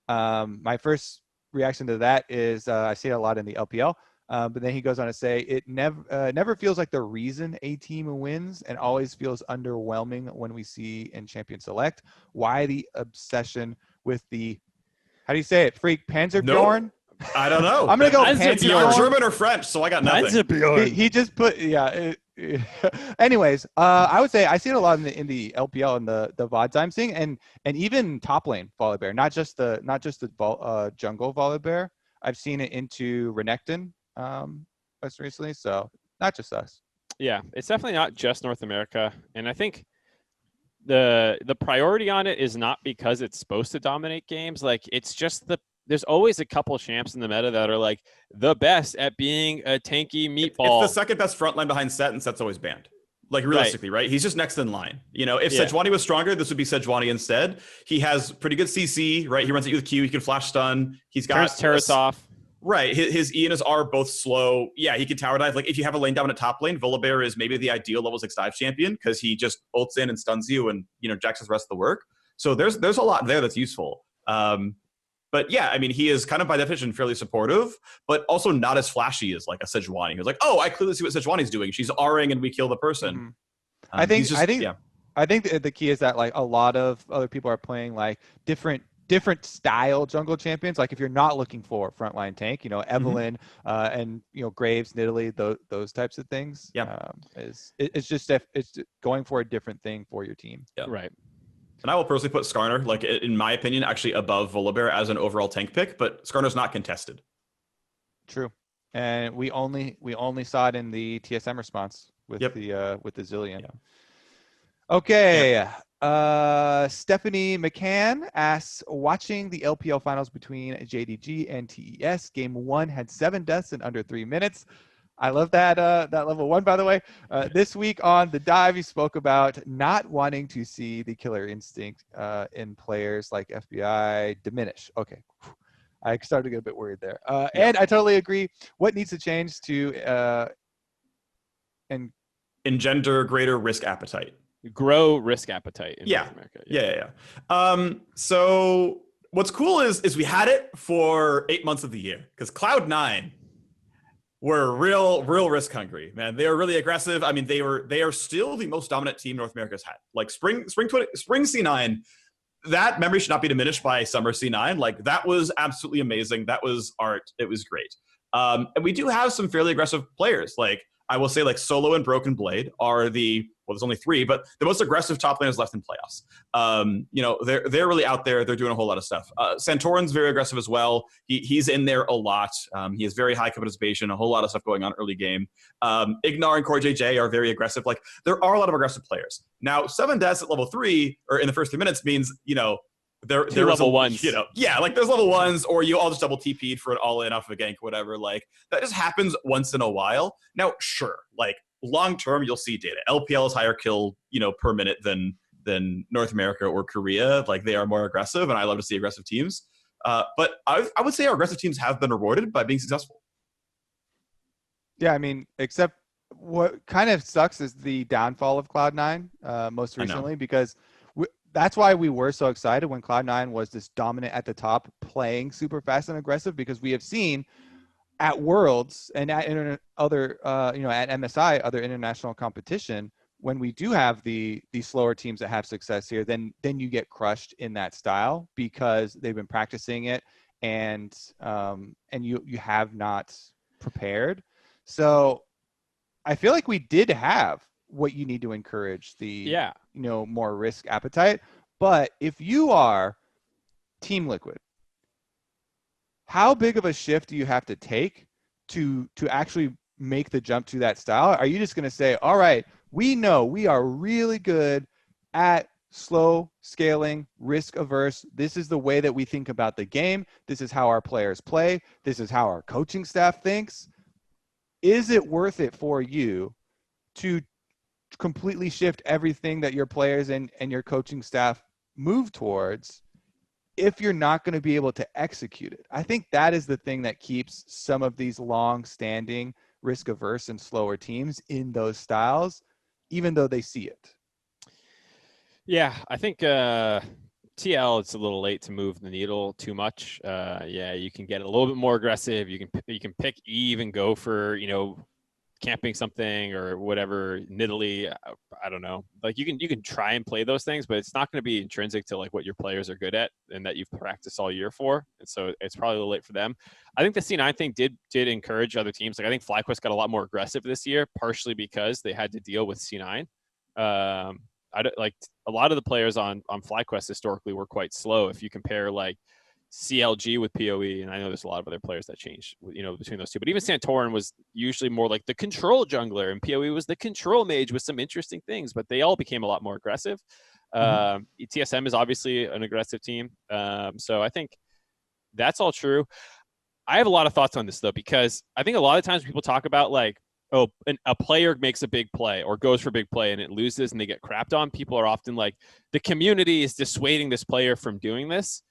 My first reaction to that is I see it a lot in the LPL, but then he goes on to say it never feels like the reason a team wins and always feels underwhelming when we see in Champion Select. Why the obsession with the, how do you say it, Phreak, Panzerbjorn? Nope. I don't know. I'm gonna go It's either German or French, so I got nothing. He just put anyways, I would say I see it a lot in the LPL and the VODs I'm seeing, and even top lane Volibear, not just the jungle Volibear. I've seen it into Renekton most recently, so not just us. Yeah, it's definitely not just North America, and I think the priority on it is not because it's supposed to dominate games. Like, it's just there's always a couple champs in the meta that are like the best at being a tanky meatball. It's the second best front line behind Set, and Set's always banned. Like, realistically, right? He's just next in line. If Sejuani was stronger, this would be Sejuani instead. He has pretty good CC, right? He runs at you with Q. He can flash stun. He's got turrets off. Right. His E and his R are both slow. Yeah, he can tower dive. Like, if you have a lane dominant top lane, Volibear is maybe the ideal level 6 dive champion because he just ults in and stuns you and, jacks the rest of the work. So there's a lot there that's useful. But yeah, I mean, he is kind of by definition fairly supportive, but also not as flashy as like a Sejuani. Who's like, oh, I clearly see what Sejuani's doing. She's Ring and we kill the person. Mm-hmm. I think the key is that like a lot of other people are playing like different style jungle champions. Like if you're not looking for frontline tank, Evelyn and Graves, Nidalee, those types of things. Yeah, it's just it's going for a different thing for your team. Yeah. Right. And I will personally put Skarner, like in my opinion, actually above Volibear as an overall tank pick, but Skarner's not contested. True, and we only saw it in the TSM response with the Zillion. Yeah. Okay, Stephanie McCann asks, watching the LPL finals between JDG and TES, game 1 had 7 deaths in under 3 minutes. I love that level 1, by the way. This week on The Dive, you spoke about not wanting to see the killer instinct in players like FBI diminish. Okay. I started to get a bit worried there. And I totally agree. What needs to change to engender greater risk appetite? Grow risk appetite in North America. Yeah. So what's cool is we had it for 8 months of the year because Cloud9 were real risk hungry, man. They are really aggressive. I mean, they are still the most dominant team North America's had. Like spring C9, that memory should not be diminished by summer C9. Like, that was absolutely amazing. That was art. It was great. And we do have some fairly aggressive players. Like, I will say, like, Solo and Broken Blade are there's only 3, but the most aggressive top laners left in playoffs. They're really out there. They're doing a whole lot of stuff. Santorin's very aggressive as well. He's in there a lot. He has very high participation, a whole lot of stuff going on early game. Ignar and Core JJ are very aggressive. Like, there are a lot of aggressive players. Now, 7 deaths at level 3 or in the first 3 minutes means, there level ones. Like there's level 1s, or you all just double TP'd for an all-in off of a gank or whatever. Like, that just happens once in a while. Now, sure, like, long term, you'll see data. LPL is higher kill, per minute than North America or Korea. Like, they are more aggressive, and I love to see aggressive teams. But I would say our aggressive teams have been rewarded by being successful. Yeah, I mean, except what kind of sucks is the downfall of Cloud9 most recently, because that's why we were so excited when Cloud9 was this dominant at the top, playing super fast and aggressive, because we have seen at Worlds and at at MSI, other international competition, when we do have the slower teams that have success here, then you get crushed in that style because they've been practicing it and you have not prepared. So I feel like we did have what you need to encourage the more risk appetite. But if you are Team Liquid, how big of a shift do you have to take to actually make the jump to that style? Are you just going to say, all right, we know we are really good at slow, scaling, risk averse. This is the way that we think about the game. This is how our players play. This is how our coaching staff thinks. Is it worth it for you to completely shift everything that your players and your coaching staff move towards if you're not going to be able to execute it? I think that is the thing that keeps some of these long-standing, risk-averse and slower teams in those styles, even though they see it. Yeah, I think TL, it's a little late to move the needle too much. Yeah, you can get a little bit more aggressive. You can pick Eve and go for, camping something or whatever, Nidalee. I don't know. Like you can try and play those things, but it's not going to be intrinsic to like what your players are good at and that you've practiced all year for. And so it's probably a little late for them. I think the C9 thing did encourage other teams. Like I think FlyQuest got a lot more aggressive this year, partially because they had to deal with C9. Like a lot of the players on FlyQuest historically were quite slow. If you compare like CLG with PoE, and I know there's a lot of other players that changed, between those two. But even Santorin was usually more like the control jungler, and PoE was the control mage with some interesting things. But they all became a lot more aggressive. TSM is obviously an aggressive team, so I think that's all true. I have a lot of thoughts on this though, because I think a lot of times people talk about like, oh, a player makes a big play or goes for a big play and it loses and they get crapped on. People are often like, the community is dissuading this player from doing this.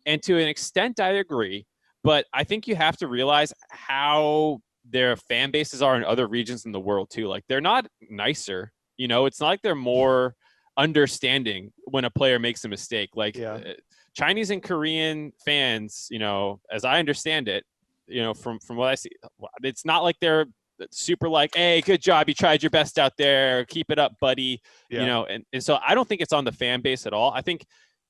And to an extent, I agree. But I think you have to realize how their fan bases are in other regions in the world too. Like they're not nicer. It's not like they're more understanding when a player makes a mistake. Like Chinese and Korean fans, as I understand it, from what I see, it's not like they're super like, hey, good job, you tried your best out there, keep it up, buddy. And so I don't think it's on the fan base at all. I think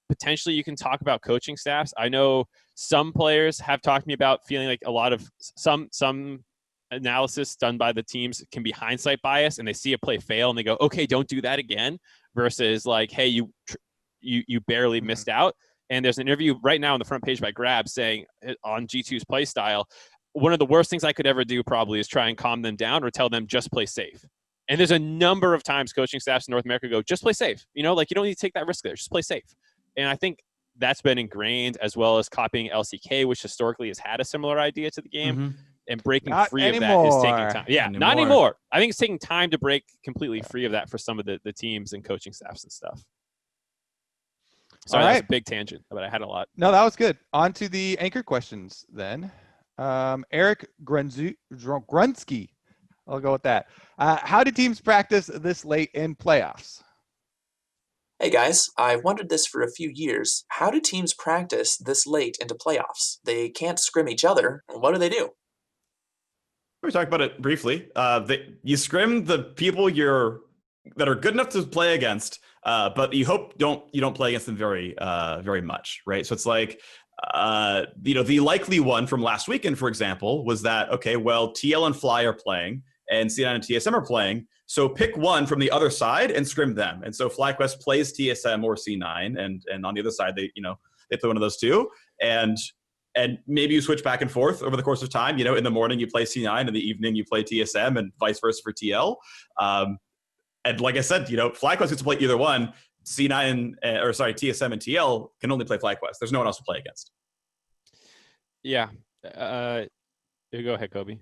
potentially you can talk about coaching staffs. I know some players have talked to me about feeling like a lot of some analysis done by the teams can be hindsight bias, and they see a play fail and they go, okay, don't do that again, versus like, hey, you barely missed out. And there's an interview right now on the front page by Grab saying on G2's play style, one of the worst things I could ever do probably is try and calm them down or tell them just play safe. And there's a number of times coaching staffs in North America go, just play safe. Like you don't need to take that risk there. Just play safe. And I think that's been ingrained, as well as copying LCK, which historically has had a similar idea to the game. And breaking Not free anymore. of that is taking time. Yeah, not anymore. I think it's taking time to break completely free of that for some of the teams and coaching staffs and stuff. Sorry, that's a big tangent, but I had a lot. No, that was good. On to the anchor questions then. Eric Grunzke. I'll go with that. How do teams practice this late in playoffs? Hey guys, I've wondered this for a few years. How do teams practice this late into playoffs? They can't scrim each other. What do? We talked about it briefly. You scrim the people that are good enough to play against, but you hope you don't play against them very much, right? So it's like, the likely one from last weekend, for example, was that, okay, well, TL and Fly are playing and C9 and TSM are playing. So pick one from the other side and scrim them. And so FlyQuest plays TSM or C9, and on the other side, they play one of those two. And maybe you switch back and forth over the course of time. In the morning you play C9, in the evening you play TSM, and vice versa for TL. And like I said, FlyQuest gets to play either one. TSM and TL can only play FlyQuest. There's no one else to play against. Yeah. Go ahead, Kobe.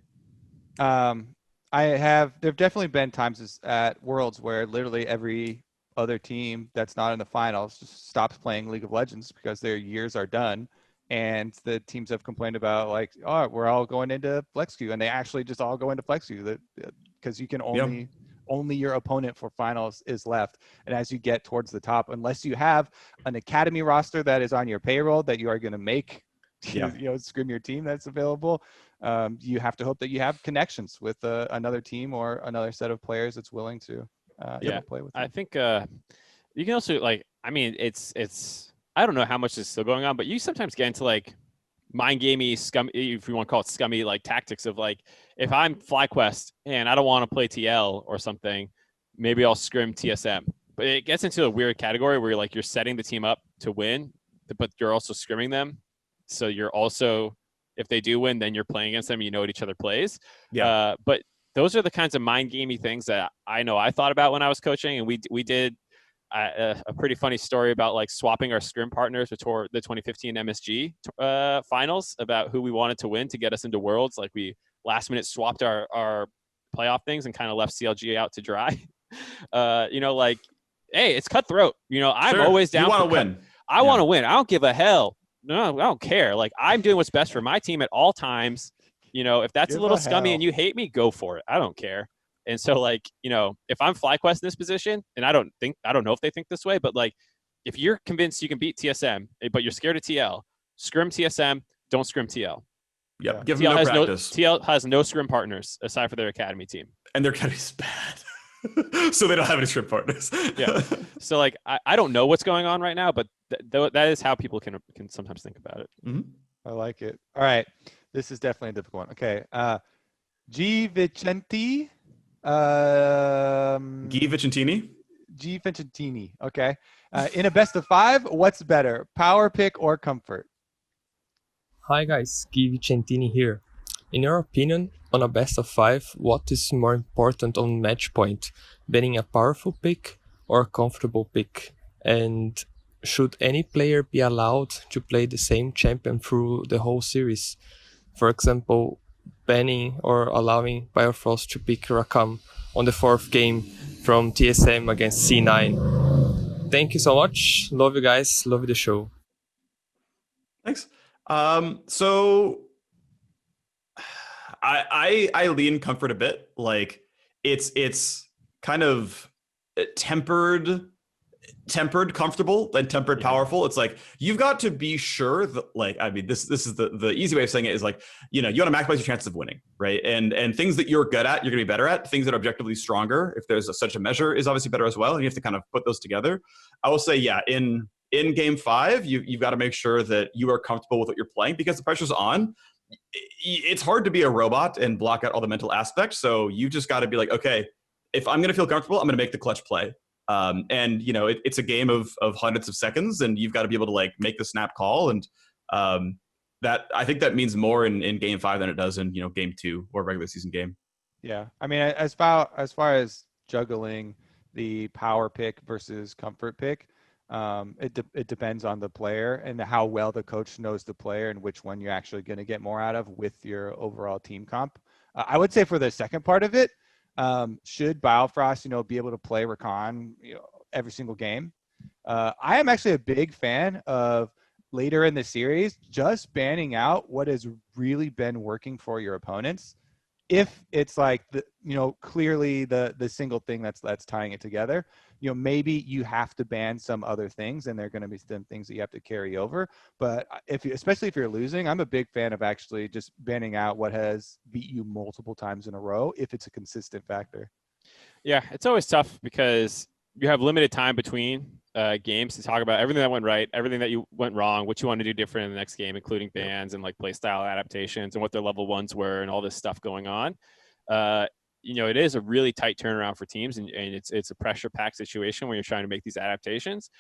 There have definitely been times at Worlds where literally every other team that's not in the finals just stops playing League of Legends because their years are done. And the teams have complained about like, oh, we're all going into flex queue, and they actually just all go into flex queue because you can only your opponent for finals is left. And as you get towards the top, unless you have an academy roster that is on your payroll that you are going to make, scrim your team that's available, you have to hope that you have connections with another team or another set of players that's willing to play with them. I think you can also it's I don't know how much is still going on, but you sometimes get into like mind gamey, scummy, if you want to call it scummy, like tactics of like, if I'm FlyQuest and I don't want to play TL or something, maybe I'll scrim TSM. But it gets into a weird category where you're setting the team up to win, but you're also scrimming them. So you're also, if they do win, then you're playing against them. You know what each other plays. Yeah. But those are the kinds of mind gamey things that I know I thought about when I was coaching, and we did. a pretty funny story about like swapping our scrim partners before the 2015 MSG finals about who we wanted to win to get us into Worlds. Like we last minute swapped our playoff things and kind of left CLG out to dry. Like, hey, it's cutthroat. I'm always down. You want to win. I want to win. I don't give a hell. No, I don't care. Like, I'm doing what's best for my team at all times. If that's a little scummy and you hate me, go for it. I don't care. And so, like, if I'm FlyQuest in this position, and I don't know if they think this way, but like, if you're convinced you can beat TSM, but you're scared of TL, scrim TSM, don't scrim TL. Yep. Give them no practice. TL has no scrim partners aside for their academy team. And their academy's bad. So they don't have any scrim partners. Yeah. So like, I don't know what's going on right now, but that is how people can sometimes think about it. Mm-hmm. I like it. All right. This is definitely a difficult one. Okay. G. Vicentini. G. Vicentini. Okay. In a best of 5, what's better, power pick or comfort? Hi guys, G. Vicentini here. In your opinion, on a best of 5, what is more important on match point? Banning a powerful pick or a comfortable pick? And should any player be allowed to play the same champion through the whole series? For example, banning or allowing Biofrost to pick Rakam on the 4th game from TSM against C9. Thank you so much. Love you guys. Love the show. Thanks. So I lean comfort a bit. Like it's kind of tempered comfortable than tempered powerful. It's like you've got to be sure that, like, I mean, this is the easy way of saying it is like, you want to maximize your chances of winning, right? And things that you're good at, you're gonna be better at. Things that are objectively stronger, if there's such a measure, is obviously better as well. And you have to kind of put those together. I will say, in game 5, you've got to make sure that you are comfortable with what you're playing because the pressure's on. It's hard to be a robot and block out all the mental aspects. So you just got to be like, okay, if I'm gonna feel comfortable, I'm gonna make the clutch play. And it's a game of hundreds of seconds, and you've got to be able to like make the snap call, and that I think that means more in game 5 than it does in game 2 or regular season game. Yeah, I mean, as far as juggling the power pick versus comfort pick, it depends on the player and how well the coach knows the player and which one you're actually going to get more out of with your overall team comp. I would say for the second part of it, should Biofrost, be able to play Rakan, every single game? I am actually a big fan of later in the series just banning out what has really been working for your opponents. If it's like clearly the single thing that's tying it together, maybe you have to ban some other things, and they're going to be some things that you have to carry over. But especially if you're losing, I'm a big fan of actually just banning out what has beat you multiple times in a row if it's a consistent factor. Yeah, it's always tough because you have limited time between games to talk about everything that went right, everything that you went wrong, what you want to do different in the next game, including bans and like play style adaptations and what their level 1s were and all this stuff going on. It is a really tight turnaround for teams, and it's a pressure-packed situation when you're trying to make these adaptations.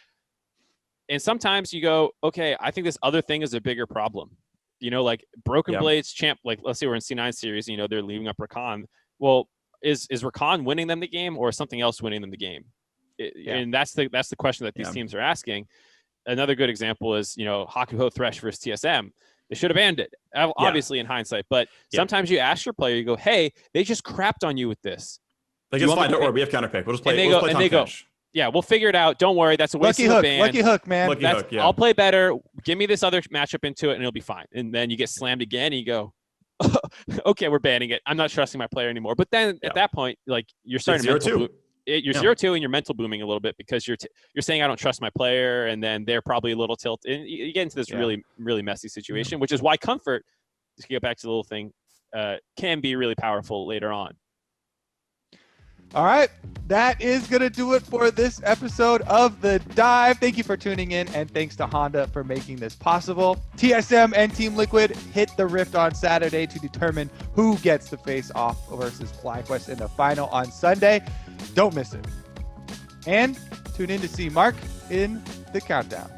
And sometimes you go, okay, I think this other thing is a bigger problem. Like Broken Blades champ, like let's say we're in C9 series, they're leaving up Rakan. Well, is Rakan winning them the game, or is something else winning them the game? And that's the question that these teams are asking. Another good example is, Hakuho Thresh versus TSM. They should have banned it, obviously, in hindsight. But sometimes you ask your player, you go, hey, they just crapped on you with this. Like, it's fine, or we have counterpick. We'll just play. And they go, yeah, we'll figure it out. Don't worry. That's a waste of a ban. Lucky hook, man. Lucky hook, yeah. I'll play better. Give me this other matchup into it, and it'll be fine. And then you get slammed again, and you go, okay, we're banning it. I'm not trusting my player anymore. But then at that point, like, you're starting to you're 0-2 and you're mental booming a little bit because you're saying I don't trust my player, and then they're probably a little tilted. And you get into this really, really messy situation, which is why comfort, to get back to the little thing, can be really powerful later on. All right, that is going to do it for this episode of The Dive. Thank you for tuning in, and thanks to Honda for making this possible. TSM and Team Liquid hit the Rift on Saturday to determine who gets to face off versus FlyQuest in the final on Sunday. Don't miss it. And tune in to see Mark in the countdown.